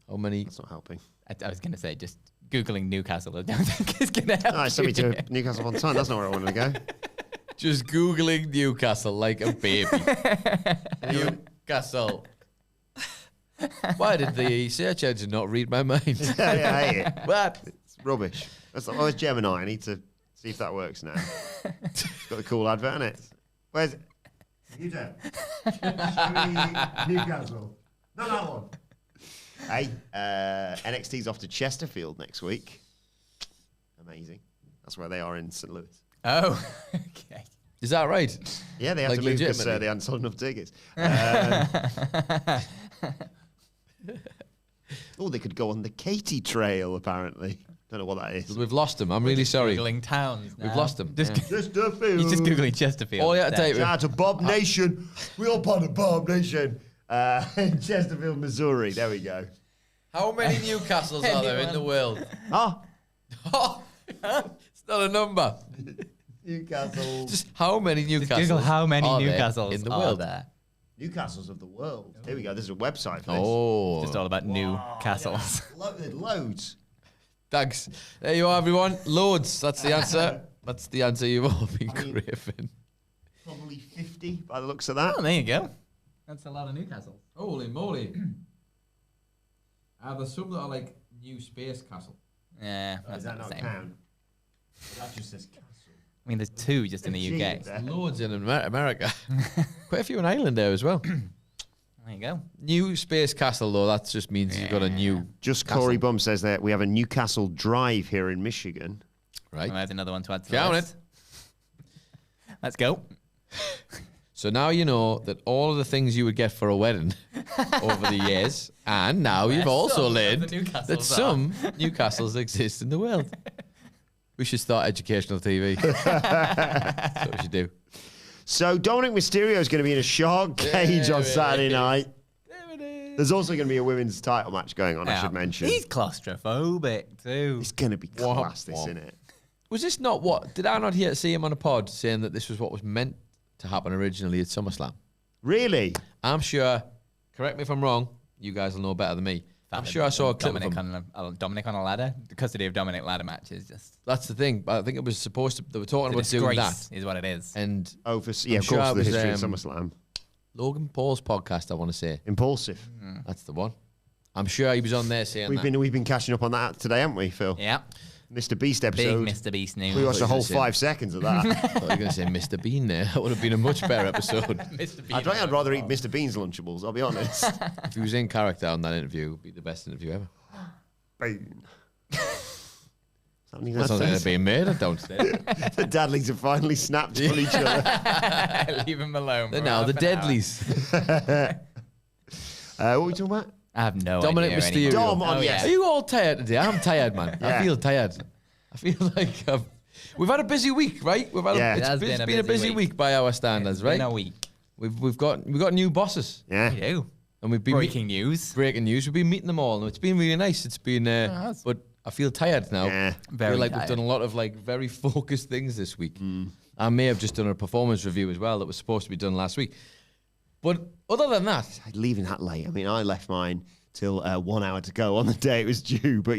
How many? That's not helping. I was going to say, just Googling Newcastle, I don't think is going to help. I sent me to Newcastle on time. That's not where I wanted to go. Just Googling Newcastle like a baby. Newcastle. Why did the search engine not read my mind? I hate it. What? It's rubbish. It's Gemini. I need to see if that works now. It's got a cool advert in it. Where's it? Newcastle. No, that one. Hey, NXT's off to Chesterfield next week. Amazing. That's where they are in St. Louis. Oh, okay. Is that right? Yeah, they have Like to move because legitimately? they hadn't sold enough tickets. They could go on the Katy Trail, apparently. Don't know what that is. We've lost him. I'm really sorry. Googling towns now. We've lost him. Chesterfield. He's just Googling Chesterfield. All you had to instead. type Shout out to Bob Nation. We all part of Bob Nation. In Chesterfield, Missouri. There we go. How many Newcastles are there in the world? Oh, It's not a number. Newcastle. Just how many Newcastles? Google how many are there Newcastles in the are world? there. Newcastles of the world. Here we go. There's a website for this. Oh, Just all about new castles. Loads. thanks. There you are, everyone. Loads. That's the answer. That's the answer you've all been craving. Probably 50 by the looks of that. Oh, there you go. That's a lot of Newcastle. Holy moly. There's some that are like New Space Castle. Yeah, Does that's that not not the same. count? That just says castle. I mean, there's 2 just in the UK. There. Loads in America. Quite a few in Ireland there as well. There you go. New Space Castle, though, that just means you've got a new Just castle. Corey Bum says that we have a Newcastle Drive here in Michigan. Right. Well, there's another one to add to the Count list. Let's go. So now you know that all of the things you would get for a wedding over the years, and now you've also some of learned the Newcastles that are. some Newcastles exist in the world. We should start educational TV. That's what we should do. So Dominik Mysterio is going to be in a shark cage on Saturday night. There's also going to be a women's title match going on, I should mention. He's claustrophobic too. It's going to be class, this, isn't it? Was this not what? Did I not see him on a pod saying that this was what was meant to happen originally at SummerSlam? Really? I'm sure. Correct me if I'm wrong. You guys will know better than me. I'm sure I saw a clip of him. Dominik on a ladder. The custody of Dominik ladder match is just. That's the thing. I think it was supposed to. They were talking about doing that. Is what it is. And of course, the history of SummerSlam. Logan Paul's podcast, I want to say. Impulsive. That's the one. I'm sure he was on there saying we've been catching up on that today, haven't we, Phil? Yeah. Mr. Beast episode. Big Mr. Beast news. We watched a whole 5 seconds of that. I thought you were going to say Mr. Bean there. That would have been a much better episode. Mr. Bean I'd rather eat Mr. Bean's Lunchables, I'll be honest. If he was in character on that interview, it would be the best interview ever. Bean. That's not going to be made, I don't say. The Dadleys have finally snapped on each other. Leave him alone. They're now the Deadleys. What are we talking about? I have no Dominik idea. Mysterio. Dom on, yes. Are you all tired today? I'm tired, man. Yeah. I feel tired. I feel like we've had a busy week, right? We've had it's been a busy week by our standards, right? Been a week. We've got new bosses. Yeah. We do. And we've been Breaking news. We've been meeting them all, and it's been really nice. It's been, but I feel tired now. Yeah. I feel like we've done a lot of very focused things this week. I may have just done a performance review as well that was supposed to be done last week. But other than that, Leaving that late. I mean, I left mine till 1 hour to go on the day it was due, but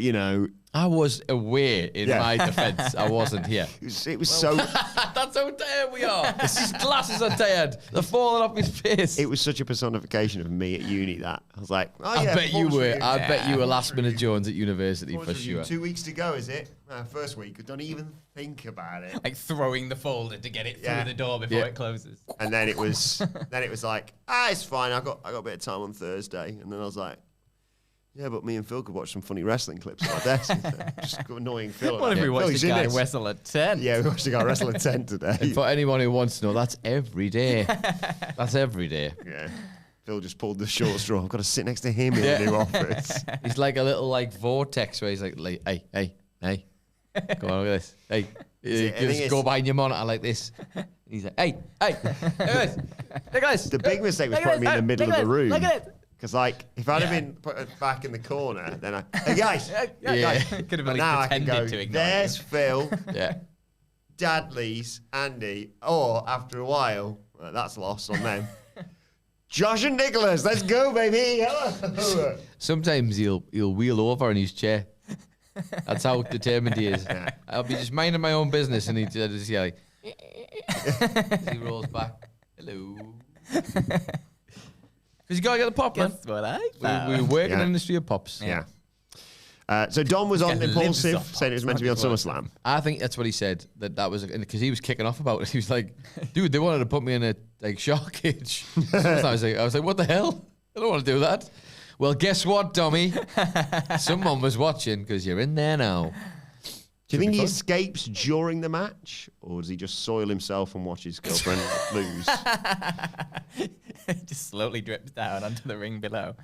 I was away in my defence. I wasn't here. it was so. That's how tired we are. His glasses are tired. They're falling off his face. It was such a personification of me at uni that I was like, I bet you were. I bet you were last minute Jones at university for sure. 2 weeks to go, is it? First week. Don't even think about it. Like throwing the folder to get it through the door before it closes. And then it was like, it's fine. I got a bit of time on Thursday, and then I was like, yeah, but me and Phil could watch some funny wrestling clips on my desk. Just annoying Phil. What if we watched a guy wrestle at 10? Yeah, we watched a guy wrestle at 10 today. And for anyone who wants to know, that's every day. That's every day. Yeah. Phil just pulled the short straw. I've got to sit next to him in the new office. He's like a little vortex where he's like, hey. Go on, look at this. Hey. You just go behind your monitor like this. He's like, hey. Look at this. Look at this. The big mistake was putting me in the middle of the room. Look at it. Because, if I'd have been put back in the corner, then hey, guys. Guys. Could have Now I can go, to ignore there's Phil, Yeah. Dadley's, Andy, or after a while, that's lost on them. Josh and Nicholas, let's go, baby. Hello. Sometimes he'll wheel over in his chair. That's how determined he is. Yeah. I'll be just minding my own business, and he'll just yell as he rolls back. Hello. Because you gotta get the pop, man. That's what I thought. We're working in the industry of pops. Yeah. So Dom was on Getting Impulsive, limbs off. saying it was meant to be on SummerSlam. I think that's what he said. That was because he was kicking off about it. He was like, "Dude, they wanted to put me in a shark cage." So I was like, "What the hell? I don't want to do that." Well, guess what, Dommy? Someone was watching because you're in there now. Do you think he escapes during the match, or does he just soil himself and watch his girlfriend lose? Just slowly drips down onto the ring below.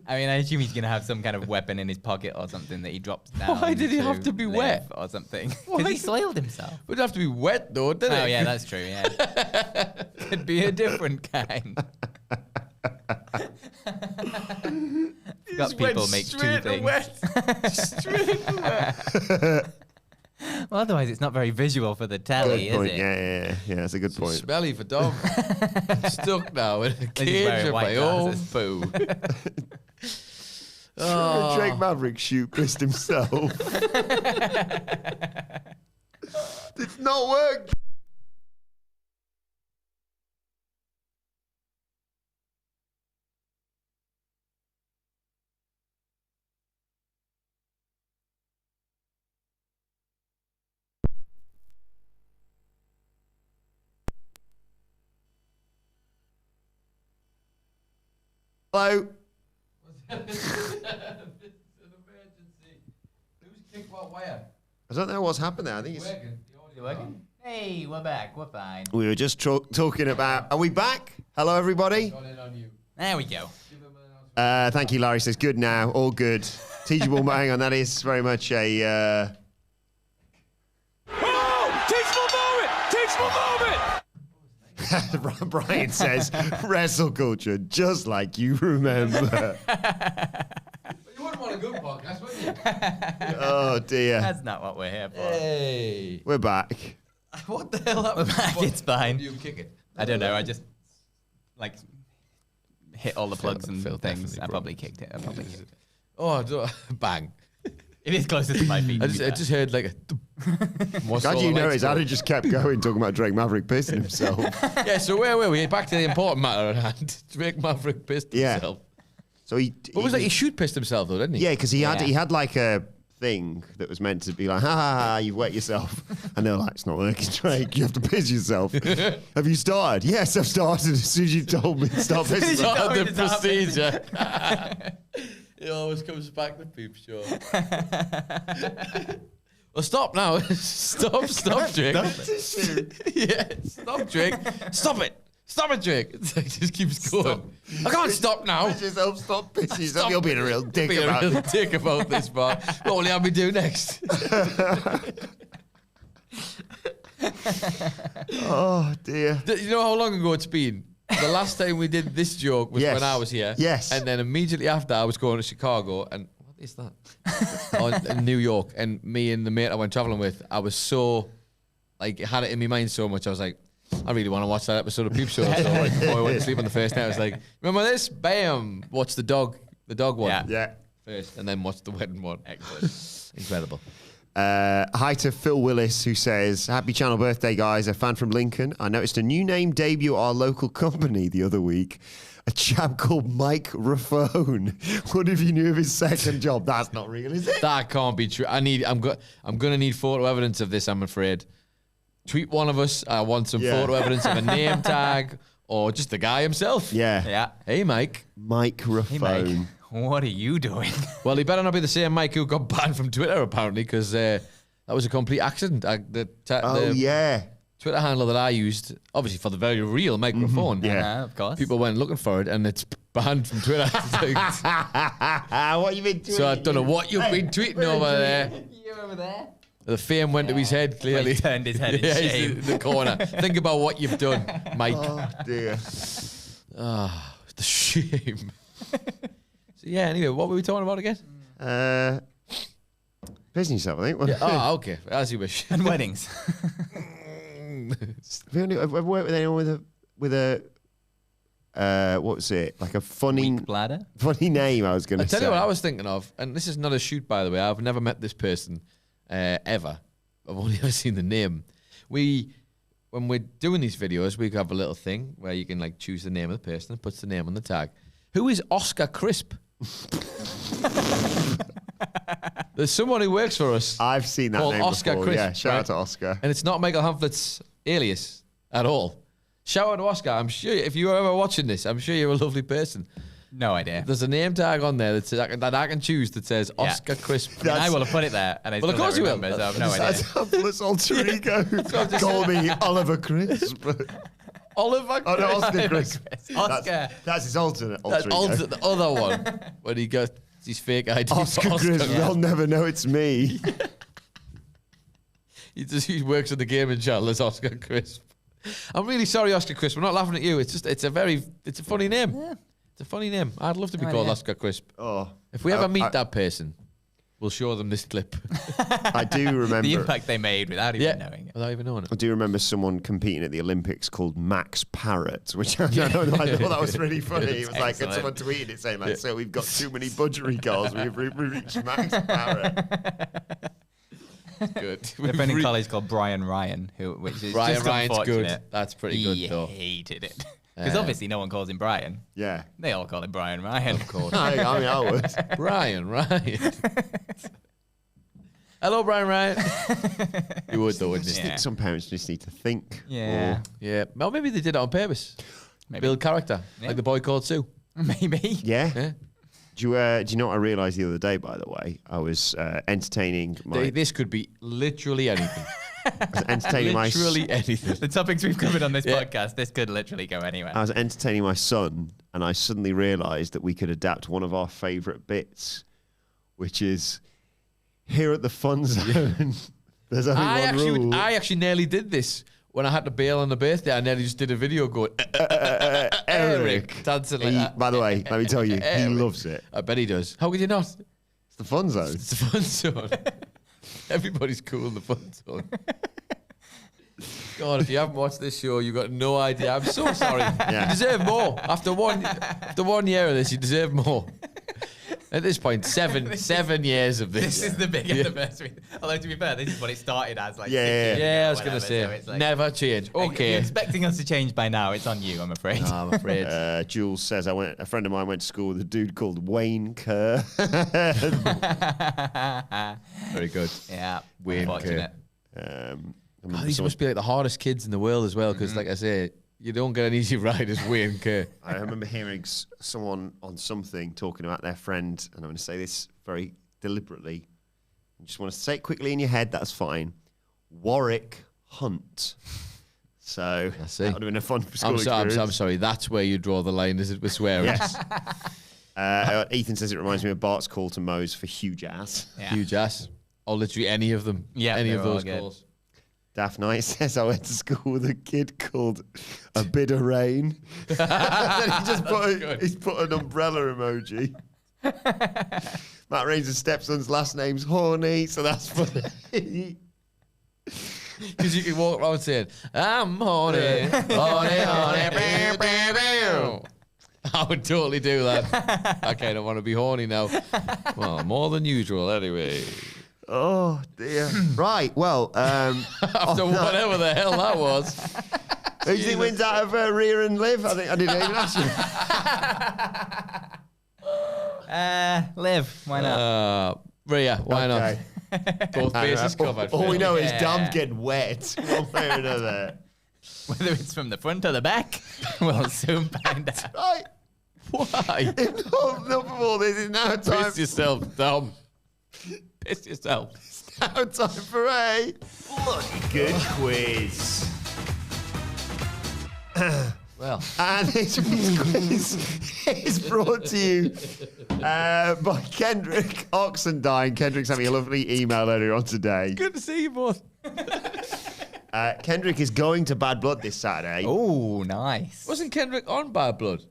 I mean, I assume he's going to have some kind of weapon in his pocket or something that he drops down. Why did he have to be wet? Or something. Because he soiled himself. It would have to be wet, though, didn't it? Oh, yeah, that's true, yeah. Could be a different kind. Got people make two things. Straight wet. Well, otherwise it's not very visual for the telly, is it? Yeah, that's a good point. Smelly for Dom. I'm stuck now in a cage of my own poo. Drake Maverick pissed himself. It's not working. Hello. It's an emergency. Who's kicked what wire? I don't know what's happened there. I think It's it's. working. You working? Hey, we're back. We're fine. We were just talking about. Are we back? Hello, everybody. Got in on you. There we go. Thank you, Larry. Says good now. All good. Teachable. Hang on. That is very much a. Brian says WrestleCulture, just like you remember. You wouldn't want a good podcast, wasn't it? Oh dear. That's not what we're here for. Hey. We're back. What the hell happened? We're back, it's fine. Do you kick it? I don't know. I just hit all the plugs and Phil things. definitely I probably kicked it. Oh, bang. It is closer to my feet. I just heard like a. Glad you noticed. Adam just kept going talking about Drake Maverick pissing himself. Yeah, so where were we? Back to the important matter at hand. Drake Maverick pissed himself. So he shoot pissed himself though, didn't he? Yeah, because he had like a thing that was meant to be like, ha ha ha, you've wet yourself. And they were like, it's not working, Drake. You have to piss yourself. Have you started? Yes, I've started as soon as you told me to start pissing. Started the procedure. It always comes back to Peep Show. Well, stop now. Stop, Drake. Yeah, stop, Drake. Stop it, Drake. It just keeps going. I can't stop now. Piss yourself, stop pissing yourself. You're being a real dick about it. Dick about this, man. What will you have me do next? Oh, dear. You know how long ago it's been? The last time we did this joke was when I was here. Yes. And then immediately after, I was going to Chicago. And what is that? In New York. And me and the mate I went traveling with, I was so, had it in my mind so much. I was like, I really want to watch that episode of Peep Show. So before I went to sleep on the first night, I was like, remember this? Bam! Watch the dog one. Yeah. First, and then watch the wedding one. Excellent. Incredible. Hi to Phil Willis, who says, happy channel birthday, guys. A fan from Lincoln. I noticed a new name debut at our local company the other week. A chap called Mike Raffone. What if you knew of his second job? That's not real, is it? That can't be true. I'm gonna need photo evidence of this, I'm afraid. Tweet one of us. I want some photo evidence of a name tag or just the guy himself. Yeah. Hey, Mike. Mike Raffone. Hey, Mike. What are you doing? Well, he better not be the same Mike who got banned from Twitter, apparently, because that was a complete accident. The Twitter handle that I used, obviously for the very real microphone. Yeah, of course. People went looking for it, and it's banned from Twitter. What you been tweeting? So I don't know what you've been tweeting over there. You over there? The fame went to his head, clearly. He turned his head in shame. He's in the corner. Think about what you've done, Mike. Oh, dear. The shame. So, yeah, anyway, what were we talking about again? Pissing yourself, I think. Yeah, oh, okay. As you wish. And weddings. Have you ever worked with anyone with a what was it? Like a funny bladder? Funny name, I was going to say. I'll tell you what I was thinking of, and this is not a shoot, by the way. I've never met this person ever. I've only ever seen the name. When we're doing these videos, we have a little thing where you can choose the name of the person and puts the name on the tag. Who is Oscar Crisp? There's someone who works for us. I've seen that name Oscar before. Crisp, Yeah, shout right? out to Oscar. And it's not Michael Hamflett's alias at all. Shout out to Oscar. I'm sure if you're ever watching this, I'm sure you're a lovely person. No idea. There's a name tag on there that I can choose that says Oscar Crisp. I will have put it there. And Well, of course you will. So I have no idea. That's Hamlet's alter ego. Call me Oliver Crisp. Oliver Crisp. Oh, no, Oscar Crisp. Oscar. That's his alternate That's alter ego. the other one. When he got his fake ID. Oscar Crisp. yeah. They'll never know it's me. He works at the gaming channel as Oscar Crisp. I'm really sorry, Oscar Crisp. I'm not laughing at you. It's a funny name. Yeah. It's a funny name. I'd love to be called Oscar Crisp. Oh, If we ever meet that person, we'll show them this clip. I do remember The impact they made without even knowing it. Without even knowing it. I do remember someone competing at the Olympics called Max Parrot, which I thought that was really funny. It was like, and someone tweeted it saying so we've got too many budgery goals. We've reached Max Parrot. Good. A friend in college called Brian Ryan, which is Brian just Ryan's good. unfortunate. That's pretty good, though. He hated it. Because obviously no one calls him Brian. Yeah. They all call him Brian Ryan. Of course. I would. Brian Ryan. Hello, Brian Ryan. You would, though, wouldn't you? Yeah. Some parents just need to think. Yeah. Yeah. Well, maybe they did it on purpose. Maybe. Build character. Yeah. Like the boy called Sue. Maybe. Yeah. Yeah. Do you know what I realised the other day, by the way? I was entertaining my... This could be literally anything. I was entertaining Literally anything. The topics we've covered on this podcast, this could literally go anywhere. I was entertaining my son, and I suddenly realised that we could adapt one of our favourite bits, which is here at the fun zone. There's only one rule. I actually nearly did this when I had to bail on the birthday. I nearly just did a video going, Eric. dancing like that. By the way, let me tell you, he loves it. I bet he does. How could you not? It's the fun zone. It's the fun zone. Everybody's cool in the fun zone. God, if you haven't watched this show, you've got no idea. I'm so sorry. You deserve more. After 1 year of this, you deserve more. At this point, 7 years of this. This is the big anniversary. Although, to be fair, this is what it started as. Like, I was going to say, so like, never change. Okay. If you're expecting us to change by now, it's on you, I'm afraid. No, I'm afraid. Jules says, a friend of mine went to school with a dude called Wayne Kerr. Very good. Yeah. Wayne Kerr. These must be like the hardest kids in the world as well, because like I say, you don't get an easy ride as Wayne Kerr. I remember hearing someone on something talking about their friend, and I'm going to say this very deliberately. You just want to say it quickly in your head, that's fine. Warwick Hunt. So that would have been a fun school experience. I'm sorry, that's where you draw the line, is it, with swearing? Yes. Ethan says it reminds me of Bart's call to Mose for huge ass. Yeah. Huge ass. Or literally any of them. Yeah, any of those calls. Daft Knight says, I went to school with a kid called A Bit of Rain. And then he just he's put an umbrella emoji. Matt Rains' stepson's last name's Horny, so that's funny. Because you can walk around saying, I'm horny, horny, horny, I would totally do that. I kind of want to be horny now. Well, more than usual anyway. Oh, dear. Right, well. After whatever the hell that was. Who do you think wins out of Rhea and Liv? I didn't even ask you. Liv, why not? Rhea, why not? Both bases covered. All we know is Dom's getting wet one way or another. Whether it's from the front or the back, we'll soon find out. Right. Why? Enough of all this. It's now time. Piss yourself, Dom. Piss yourself. It's now time for a bloody good quiz. Well, and this week's quiz is brought to you by Kendrick Oxendine. Kendrick's having a lovely email earlier on today. Good to see you both. Kendrick is going to Bad Blood this Saturday. Oh, nice. Wasn't Kendrick on Bad Blood?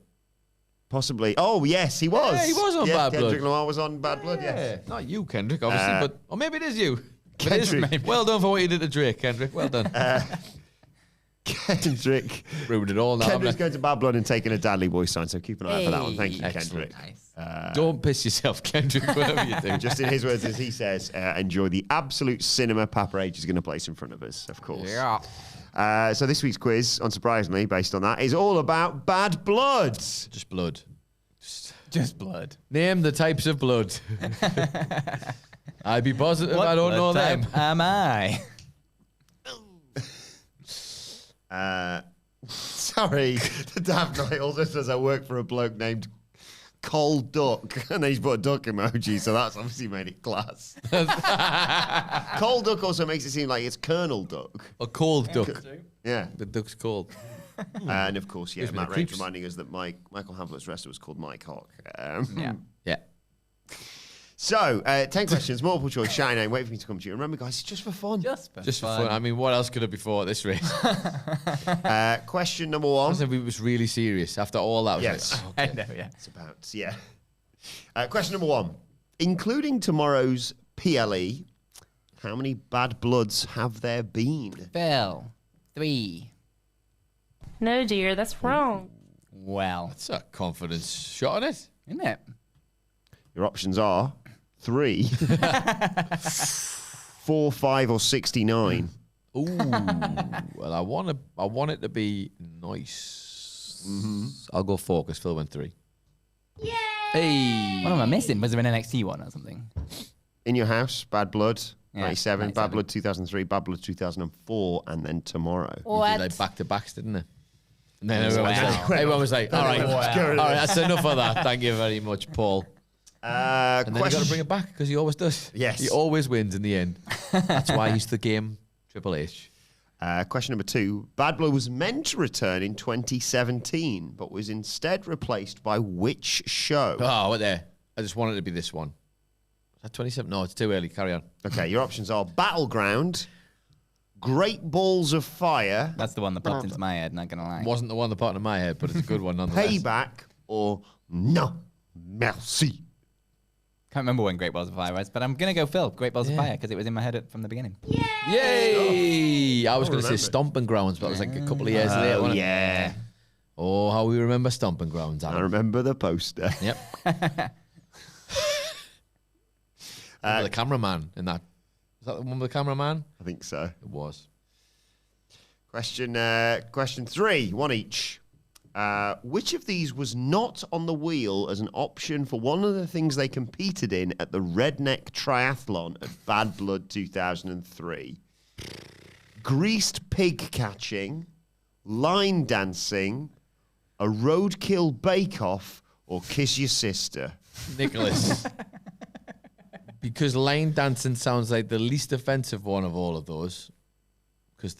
Possibly. Oh, yes, he was. Yeah, he was on Bad Blood. Kendrick Lamar was on Bad Blood, yes. Not you, Kendrick, obviously, or maybe it is you. Kendrick. Well done for what you did to Drake, Kendrick. Well done. Kendrick. Ruined it all now. Kendrick's going to Bad Blood and taking a Dudley Boy sign, so keep an eye out for that one. Thank you, Excellent. Kendrick. Nice. Don't piss yourself, Kendrick, whatever you do. Just in his words, as he says, enjoy the absolute cinema Papa H is going to place in front of us, of course. Yeah. So this week's quiz, unsurprisingly, based on that, is all about Bad Blood. Just blood. Just blood. Name the types of blood. I'd be positive What I don't know blood them. type am I? Sorry, the Daft Knight also says I work for a bloke named Cold Duck, and then he's put a duck emoji, so that's obviously made it class. Cold Duck also makes it seem like it's Colonel Duck. A cold duck. Yeah. The duck's cold. And of course, Gives me Matt the Rage creeps. reminding us that Michael Hamlet's wrestler was called Mike Hawk. Yeah. So, 10 questions, multiple choice, shout your name, wait for me to come to you. Remember, guys, it's just for fun. Just for fun. I mean, what else could it be for at this rate? Question number one. I said we was really serious after all that. Yes. I know, yeah. It's about, question number one. Including tomorrow's PLE, how many Bad Bloods have there been? Phil, 3. No, dear, that's wrong. Well, That's a confidence shot on it. isn't it? Your options are 3, 4, 5, or 69. Ooh. Well, I want it to be nice. Mm-hmm. I'll go 4 because Phil went 3. Yay! Hey. What am I missing? Was there an NXT one or something? In Your House, Bad Blood, 97, 97. Bad Blood 2003, Bad Blood 2004, and then Tomorrow. They did What? like back-to-backs, didn't they? And then Wow. everyone was like, all right, Wow. all right, that's enough of that. Thank you very much, Paul. And then you got to bring it back because he always does. Yes. He always wins in the end. That's why he's the game Triple H. Question number 2. Bad Blood was meant to return in 2017, but was instead replaced by which show? Oh, what there? I just wanted it to be this one. Is that 27? No, it's too early. Carry on. Okay, your options are Battleground, Great Balls of Fire, That's the one that popped into my head, not gonna lie. Wasn't the one that popped in my head, but it's a good one nonetheless. Payback, or No Mercy. Can't remember when Great Balls of Fire was, but I'm going to go Phil, Great Balls of Fire, because it was in my head from the beginning. Yay! I was going to say Stomping Grounds, but it was like a couple of years later. Wasn't it? Yeah. Oh, how we remember Stomping Grounds, Adam. I remember the poster. Yep. The cameraman in that. Was that the one with the cameraman? I think so. It was. Question 3, one each. Which of these was not on the wheel as an option for one of the things they competed in at the Redneck Triathlon at Bad Blood 2003? Greased pig catching, line dancing, a roadkill bake-off, or kiss your sister? Nicholas. Because line dancing sounds like the least offensive one of all of those. Because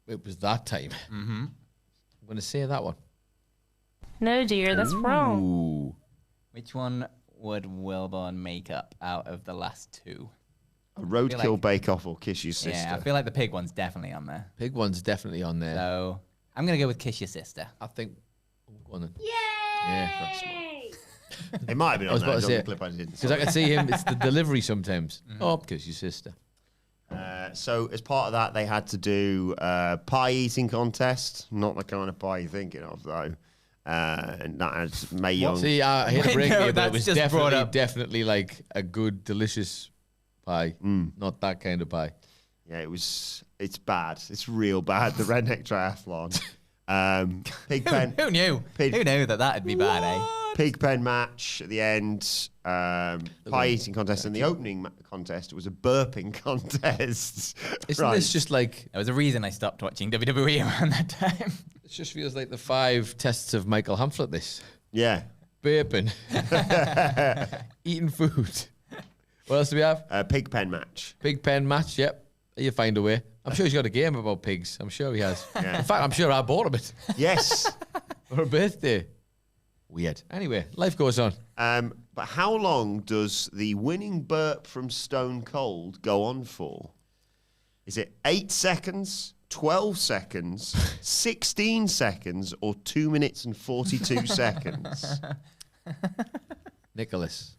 it was that time. Mm-hmm. I'm going to say that one. No, dear, that's wrong. Ooh. Which one would Wilbourn make up out of the last two? A roadkill bake-off or kiss your sister? Yeah, I feel like the pig one's definitely on there. Pig one's definitely on there. So I'm going to go with kiss your sister. I think. Go on then. Yay! Yeah, that's smart. It might have been on there. about to say, the clip I didn't. Because I can see him, it's the delivery sometimes. Oh, because your sister. So as part of that, they had to do a pie eating contest. Not the kind of pie you're thinking of, though. And that had Mae Young. See, I hate to break No, it, but it that's was just definitely like a good, delicious pie. Not that kind of pie. Yeah, it's bad. It's real bad. The Redneck Triathlon. Pigpen. Who knew? Who knew that'd be bad, eh? Pigpen match at the end. Pie eating contest. And the opening contest was a burping contest. Isn't this just like... There was a reason I stopped watching WWE around that time. It just feels like the 5 tests of Michael Hamflet, this. Yeah. Burping. Eating food. What else do we have? Pigpen match. Pigpen match, yep. You find a way. I'm sure he's got a game about pigs. I'm sure he has. Yeah. In fact, I'm sure I bought him it Yes. for a birthday. Weird. Anyway, life goes on. But how long does the winning burp from Stone Cold go on for? Is it 8 seconds, 12 seconds, 16 seconds, or 2 minutes and 42 seconds? Nicholas,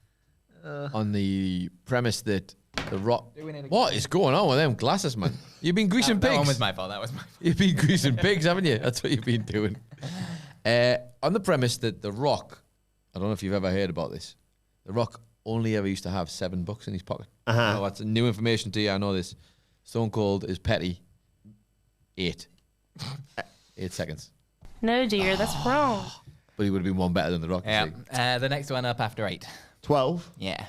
on the premise that The Rock... What is going on with them glasses, man? You've been greasing pigs. That one was my fault. That was my fault. You've been greasing pigs, haven't you? That's what you've been doing. On the premise that The Rock... I don't know if you've ever heard about this. The Rock only ever used to have $7 in his pocket. Uh-huh. Oh, that's new information to you. I know this. Stone Cold is petty. 8. 8 seconds. No, dear, that's wrong. But he would have been one better than The Rock. Yeah. The next one up after 8. 12? Yeah.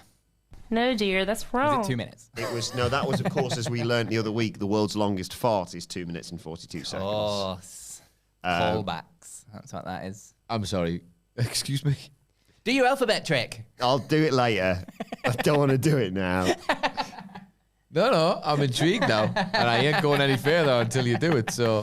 No, dear, that's wrong. Was it 2 minutes? It was, no, that was, of course, as we learned the other week, the world's longest fart is 2 minutes and 42 seconds. Oh, callbacks. That's what that is. I'm sorry. Excuse me? Do your alphabet trick. I'll do it later. I don't want to do it now. No, I'm intrigued now. And I ain't going any further until you do it, so...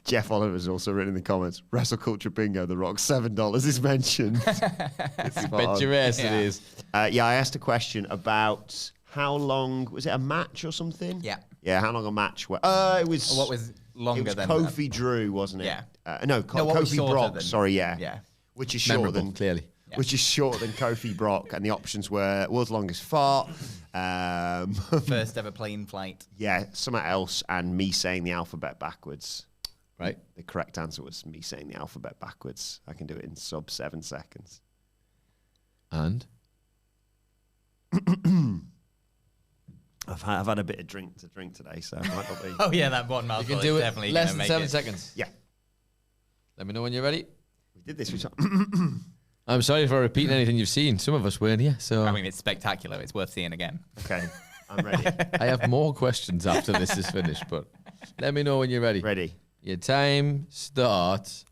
Jeff Oliver's also written in the comments, WrestleCulture Bingo, The Rock, $7 is mentioned. It's Bet your ass it is. Yeah, I asked a question about how long, was it a match or something? Yeah. Yeah, how long a match was. It was... What was longer it was than Kofi Drew, wasn't it? Yeah. No, what was Kofi shorter Brock, than- sorry, yeah. Yeah. Which is shorter Memorable, than... clearly. Yeah. Which is shorter than Kofi Brock, and the options were world's longest fart, First ever plane flight. yeah, something else, and me saying the alphabet backwards. Right? The correct answer was me saying the alphabet backwards. I can do it in sub 7 seconds. And? I've had a bit of drink today, so it might not be. Oh yeah, that bottom mouthful You can do is it definitely less gonna than make 7 it. seconds. Yeah, Let me know when you're ready. we did this. I'm sorry for repeating anything you've seen. Some of us weren't here, so... I mean, it's spectacular. It's worth seeing again. Okay, I'm ready. I have more questions after this is finished, but let me know when you're ready. Ready. Your time starts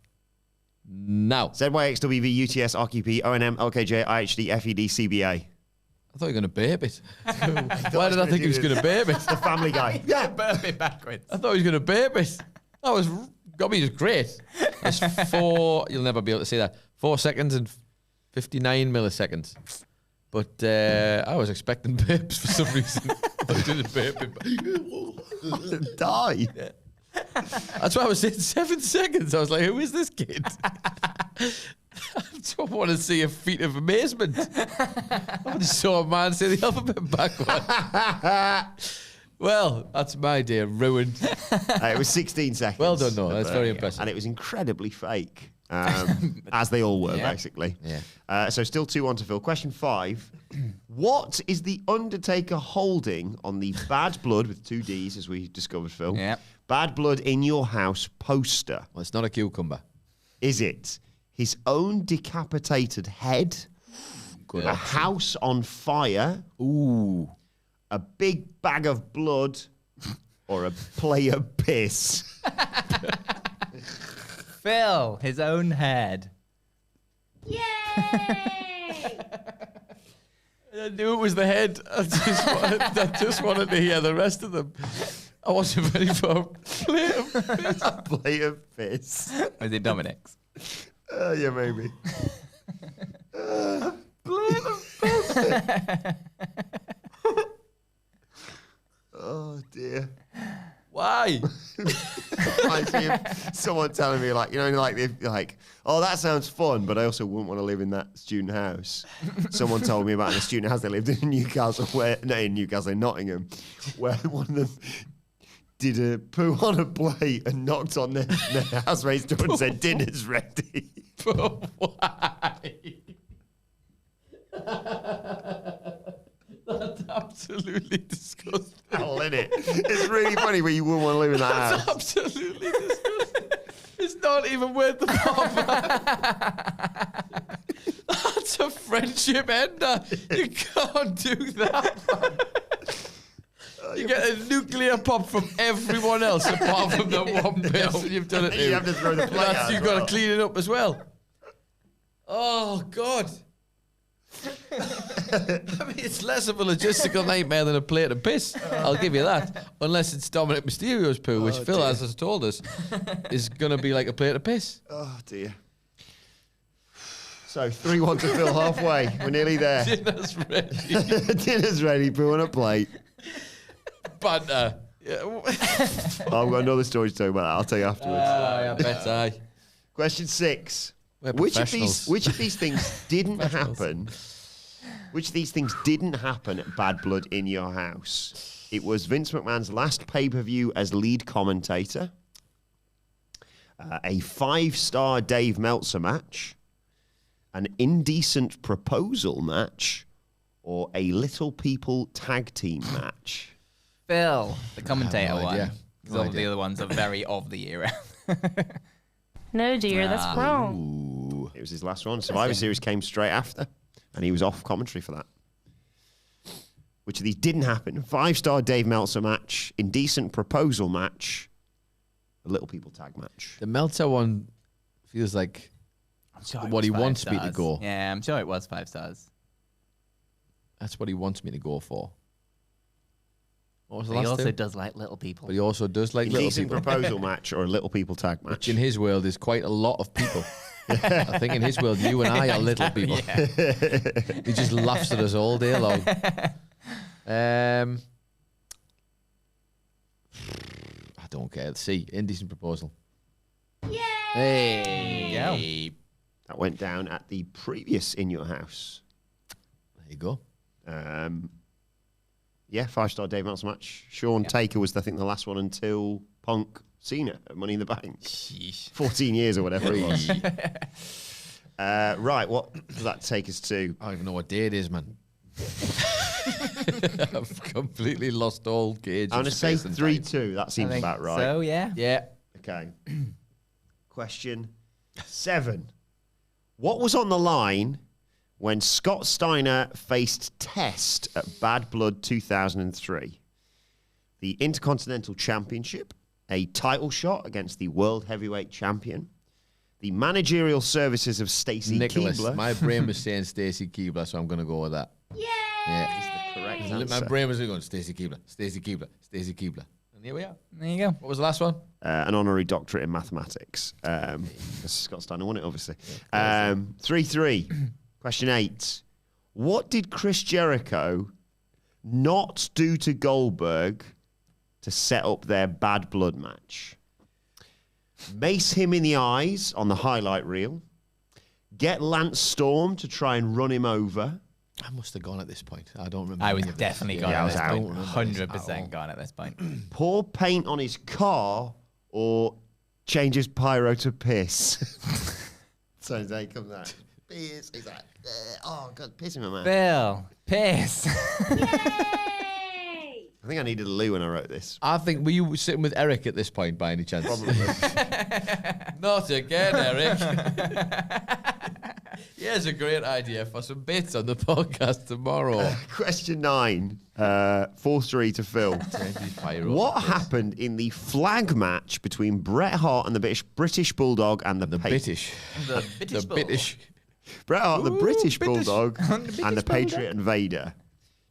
now. ZYXWV, UTS, RQP, ONM, LKJ, IHD, FED, CBA. I thought you were going to burp it. Why did I think he was going to burp it? The Family Guy. Yeah. Burp it backwards. I thought he was going to burp it. That was... got me just great. That's 4... You'll never be able to say that. 4 seconds and 59 milliseconds. But I was expecting burps for some reason. I didn't burp it. Die. That's why I was saying 7 seconds. I was like, who is this kid? I'm so want to see a feat of amazement. I just saw a man say the alphabet backwards. Well, that's my day ruined. It was 16 seconds. Well done, Noah. That's very impressive. And it was incredibly fake, as they all were, basically. Yeah. So still 2-1 to Phil. Question 5. What is the Undertaker holding on the Bad Blood, with 2 Ds, as we discovered, Phil? Yeah. Bad Blood in Your House poster. Well, it's not a cucumber. Is it his own decapitated head, a house on fire, a big bag of blood, or a player piss? Phil, his own head. Yay! I knew it was the head. I just wanted to hear the rest of them. I wasn't ready for a plate of piss. A plate of piss. Was it Dominik's? Yeah, maybe. Oh, dear. Why? I see someone telling me, like, oh, that sounds fun, but I also wouldn't want to live in that student house. Someone told me about the student house they lived in Newcastle, in Nottingham, where one of them did a poo on a plate and knocked on their housemate's door and said, "Dinner's ready." But why? That's absolutely disgusting. Hell, innit? It's really funny, but you wouldn't want to live in that house. That's absolutely disgusting. It's not even worth the pop. That's a friendship ender. You can't do that, man. You get a nuclear pop from everyone else apart from the one person you've done it to. You have to throw the plate out. You've got to clean it up as well. Oh, God. I mean, it's less of a logistical nightmare than a plate of piss. I'll give you that. Unless it's Dominik Mysterio's poo, which Phil has told us is going to be like a plate of piss. Oh, dear. So 3-1 to Phil halfway. We're nearly there. Dinner's ready. Dinner's ready. Poo on a plate. Banter. Yeah. I've got another story to tell you about that. I'll tell you afterwards. I bet I. Question 6. We're Which of professionals. these things didn't happen? Which of these things didn't happen at Bad Blood in Your House? It was Vince McMahon's last pay-per-view as lead commentator, a 5-star Dave Meltzer match, an indecent proposal match, or a Little People tag team match. Phil, the commentator no one. idea. Because No all idea. the other ones are very of the era. No, dear, that's wrong. Ooh. It was his last one. Survivor Series came straight after, and he was off commentary for that. Which of these didn't happen? 5-star Dave Meltzer match, indecent proposal match, a Little People tag match. The Meltzer one feels like I'm sure it what was he 5 wants me to stars. go. Yeah, I'm sure it was 5 stars. That's what he wants me to go for. What was the But he last also two? does like little people. But he also does like little Indecent people. proposal match or a Little People tag match. Which in his world is quite a lot of people. I think in his world, you and I are little people. He just laughs at us all day long. I don't care. Let's see. Indecent proposal. Hey. That went down at the previous In Your House. There you go. Yeah, 5-star Dave Meltzer match. Sean Taker was, I think, the last one until Punk Cena at Money in the Bank. 14 years or whatever it was. Right, what does that take us to? I don't even know what day it is, man. I've completely lost all gauge. I'm going to say space and time. 3-2. That seems about right. So, yeah. Yeah. Okay. Question 7. What was on the line when Scott Steiner faced Test at Bad Blood 2003? The Intercontinental Championship, a title shot against the World Heavyweight Champion, the managerial services of Stacy Nicholas. Keibler. My brain was saying Stacy Keibler, so I'm going to go with that. Yeah. Is the correct My answer. brain was going Stacy Keibler, Stacy Keibler, Stacy Keibler. And here we are. There you go. What was the last one? An honorary doctorate in mathematics. Because Scott Steiner won it, obviously. 3-3. Question 8. What did Chris Jericho not do to Goldberg to set up their Bad Blood match? Mace him in the eyes on the highlight reel, get Lance Storm to try and run him over, I must have gone at this point. I don't remember. I was any of this. definitely gone Yeah, I at was this out. point. 100% 100% gone at this point. pour paint on his car, or change his pyro to piss. So they come that. Piss. He's like, oh, God, piss in my mouth. Bill, piss. I think I needed a loo when I wrote this. I think, were you sitting with Eric at this point by any chance? Probably. Not again, Eric. Here's a great idea for some bits on the podcast tomorrow. Question 9. 4-3 to Phil. What happened in the flag match between Bret Hart and the British Bulldog and the British. The British. Bret Hart, the British British. Bulldog, British and the Patriot Invader.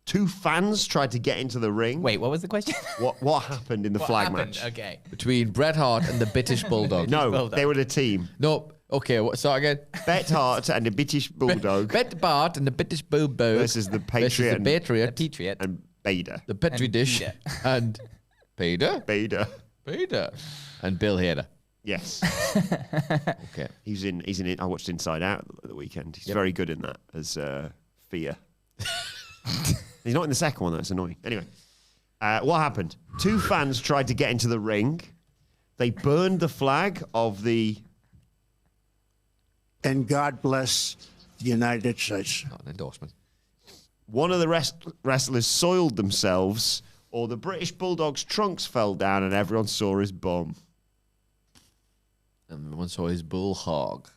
2 fans tried to get into the ring. Wait, what was the question? What happened in the flag match? Okay. Between Bret Hart and the British Bulldog. No, Bulldog. they were the team. No. Okay, start again. Bret Hart and the British Bulldog Bret Hart and the British Bulldog versus the Patriot the Patriot. The Patriot. and Vader. The Petri And dish. Peter. And Peter. Vader. Peter. And Bill Hader. Yes. Okay. He's in. I watched Inside Out at the weekend. He's very good in that as Fear. He's not in the second one. That's annoying. Anyway, what happened? 2 fans tried to get into the ring. They burned the flag of the. And God bless the United States. Not an endorsement. One of the wrestlers soiled themselves, or the British Bulldog's trunks fell down, and everyone saw his bum. And everyone saw his bull hog.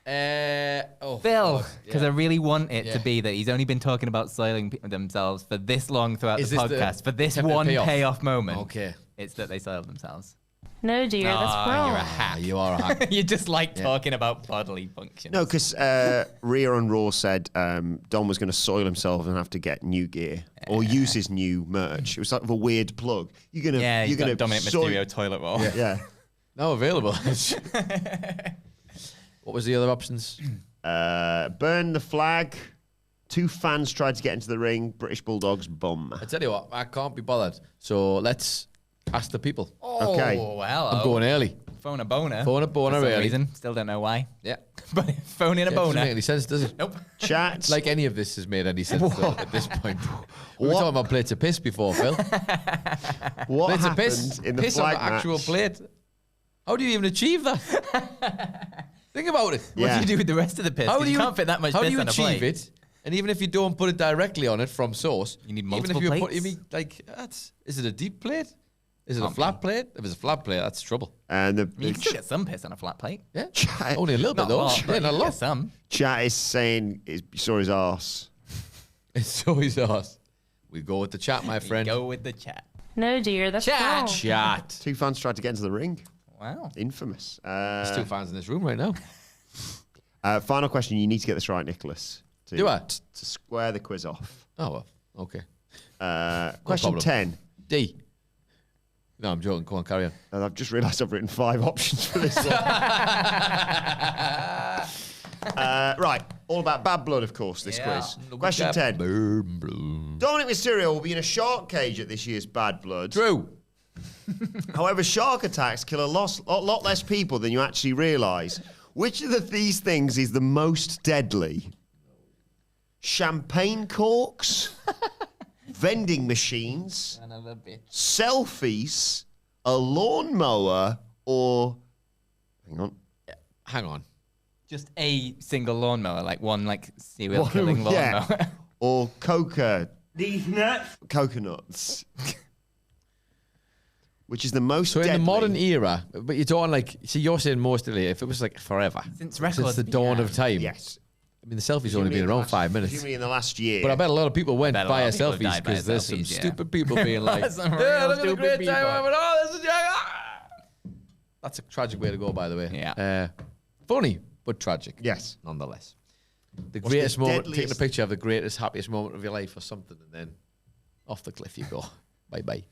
Phil, because I really want it to be that he's only been talking about soiling themselves for this long throughout Is the this the podcast. For this attempted one payoff? payoff moment, Okay. it's that they soiled themselves. No, dear, that's wrong. You're a hack. You are a hack. You just like talking about bodily functions. No, because Rhea on Raw said Dom was going to soil himself and have to get new gear or use his new merch. It was sort of a weird plug. You're gonna, Yeah, you're you've gonna got Dominik Mysterio toilet roll. Yeah. Now available. What was the other options? Burn the flag. 2 fans tried to get into the ring. British Bulldog's bum. I tell you what, I can't be bothered. So let's ask the people. Oh, Okay. well. I'm going early. Phone a boner. Phone a boner for some early. reason. Still don't know why. Yeah. But phone in a It doesn't make boner. any sense, does it? Nope. Chat. Like any of this has made any sense at this point. We were talking about plates of piss before, Phil. what Plates of happened piss. in the Piss on flag the actual match? plate. How do you even achieve that? Think about it. What do you do with the rest of the piss? How do you can't fit that much How piss do you on a achieve plate. it? And even if you don't put it directly on it from source, You need even multiple if you plates? you mean, is it a deep plate? Is it a flat plate? If it's a flat plate, that's trouble. And I mean, you can still get some piss on a flat plate. Yeah, Chat. only a little bit Not a though. lot, Yeah, but not a you get lot. some. Chat is saying you saw his arse. It's so his ass. We go with the chat, my friend. Go with the chat. No, dear, that's Chat. wrong. Chat. 2 fans tried to get into the ring. Wow. Infamous. There's 2 fans in this room right now. Final question. You need to get this right, Nicholas. Do I? To square the quiz off. Oh, well, okay. Question problem. 10. D. No, I'm joking. Go on, carry on. And I've just realised I've written 5 options for this one. Right. All about bad blood, of course, this Yeah. quiz. Question 10. Dominik Dominik Mysterio will be in a shark cage at this year's Bad Blood. True. However, shark attacks kill a lot less people than you actually realise. Which of these things is the most deadly? Champagne corks, vending machines, Another bitch. selfies, a lawnmower, or Hang on. Just a single lawnmower, like one like serial killing lawnmower. or coconuts. Which is the most So deadly. in the modern era, but you're talking like, see, you're saying mostly, if it was like forever, Since records the dawn of time. Yes. I mean, the selfie's only been around 5 minutes. Presumably in the last year. But I bet a lot of people went Bet a lot via of people selfies died via because there's some selfies, yeah. stupid people being like, Some yeah, real look at the stupid great time people. we're having. Oh, this is That's a tragic way to go, by the way. Yeah. Funny, but tragic. Yes. Nonetheless. The What's greatest the moment, taking a deadliest- picture of the greatest, happiest moment of your life or something, and then off the cliff you go. Bye-bye.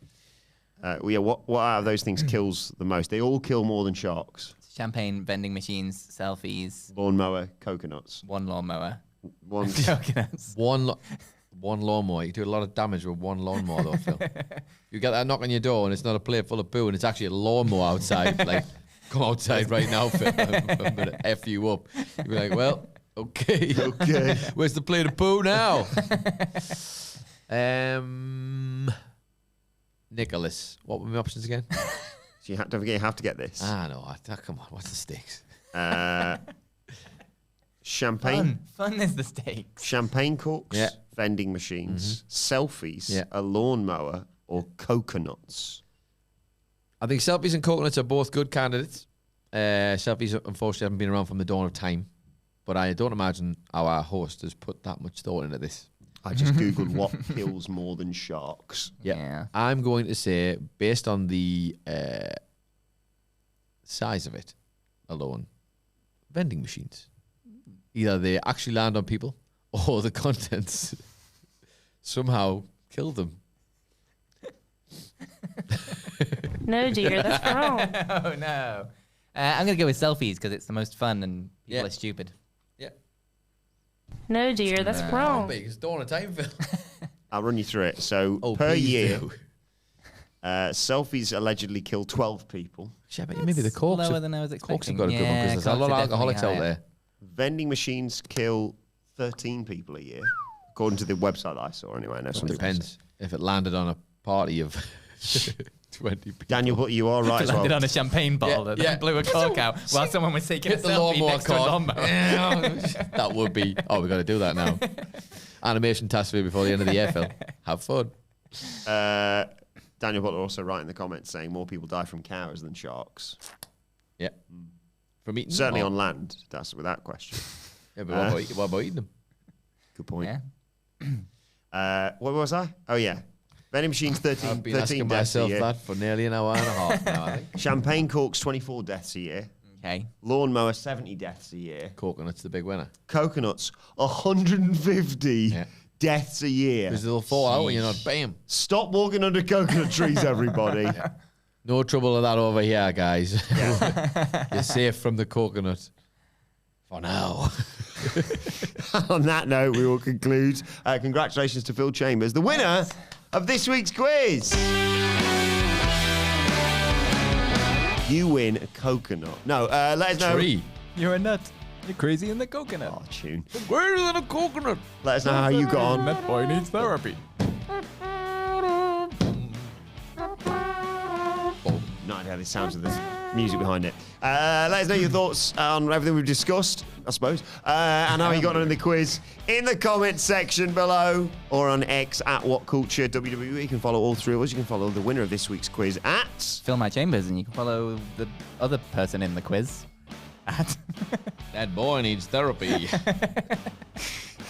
What out of those things kills the most? They all kill more than sharks. Champagne, vending machines, selfies, Lawnmower, coconuts. one lawnmower. One. Coconuts. One lawnmower. You do a lot of damage with one lawnmower, though, Phil. You get that knock on your door and it's not a plate full of poo and it's actually a lawnmower outside, like come outside right now, Phil. I'm going to F you up. You'd be like, well, okay. Okay. Where's the plate of poo now? Nicholas. What were my options again? So don't forget, you have to get this. No. Come on. What's the stakes? Champagne. Fun is the stakes. Champagne corks, Yeah. vending machines, selfies, Yeah. a lawnmower, or coconuts. I think selfies and coconuts are both good candidates. Selfies, unfortunately, haven't been around from the dawn of time. But I don't imagine our host has put that much thought into this. I just Googled what kills more than sharks. Yeah. I'm going to say, based on the size of it alone, vending machines. Either they actually land on people or the contents somehow kill them. No, dear, that's wrong. Oh, no. I'm going to go with selfies because it's the most fun and people are stupid. Yeah. No, dear, that's wrong. It's dawn of time, Phil. I'll run you through it. So per please year, do. selfies allegedly kill 12 people. Yeah, but maybe the corks lower have, than I was corks have expecting. got a good one Yeah, because there's a corks lot of are alcoholics out definitely there. Vending machines kill 13 people a year, according to the website that I saw anyway. I know some It people depends if it landed on a party of 20 people. Daniel, but you are right as well. Landed on a champagne bottle that then blew a cork out while someone was taking a Hit the selfie lawnmower next to a cord. lawnmower. That would be. Oh, we got to do that now. Animation task for you before the end of the year, Phil. Have fun. Daniel Butler also writing in the comments saying more people die from cows than sharks. Yeah. From eating Certainly them? on land. That's without question. Yeah, but what about eating them? Good point. Yeah. What was I? Oh, yeah. Vending machines, 13, I've been 13 asking deaths a myself year. that for nearly an hour and a half now, I think. Champagne corks, 24 deaths a year. Okay. Lawnmower, 70 deaths a year. Coconut's the big winner. Coconuts, 150 Yeah. deaths a year. Because they'll fall out when you're not. Bam. Stop walking under coconut trees, everybody. No trouble with that over here, guys. You're safe from the coconut. For now. On that note, we will conclude. Congratulations to Phil Chambers, the winner of this week's quiz. You win a coconut. No, let us know. Tree. You're a nut. You're crazy in the coconut. Oh, tune. Greater than a coconut. Let us know how you got on. That boy needs therapy. No idea how this sounds with the music behind it. Let us know your thoughts on everything we've discussed, I suppose, and how you got on in the quiz in the comments section below or on X at WhatCulture WWE. You can follow all three of us. You can follow the winner of this week's quiz at Phil My Chambers, and you can follow the other person in the quiz at That boy needs therapy.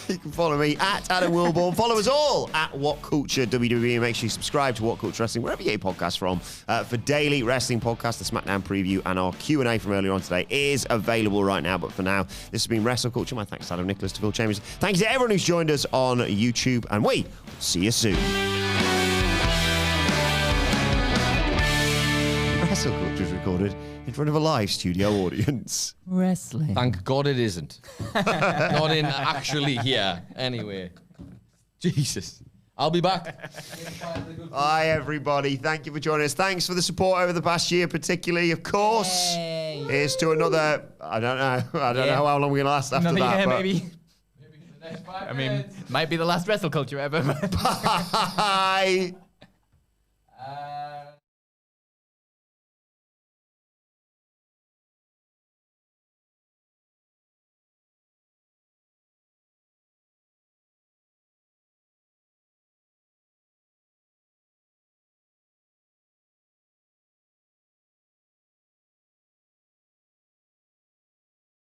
You can follow me at Adam Wilbourn. Follow us all at WhatCulture WWE. Make sure you subscribe to What Culture Wrestling, wherever you get your podcasts from, for daily wrestling podcasts, the SmackDown preview, and our Q&A from earlier on today is available right now. But for now, this has been WrestleCulture. My thanks to Adam Nicholas, to Phil Chambers. Thanks to everyone who's joined us on YouTube, and we will see you soon. WrestleCulture is recorded in front of a live studio audience. wrestling. Thank God it isn't. Not in actually here. Anyway. Jesus. I'll be back. Hi, everybody. Thank you for joining us. Thanks for the support over the past year, particularly, of course. Yay. Here's to another, I don't know how long we're going to last after Another that. year, but maybe. I mean, might be the last WrestleCulture ever. Bye.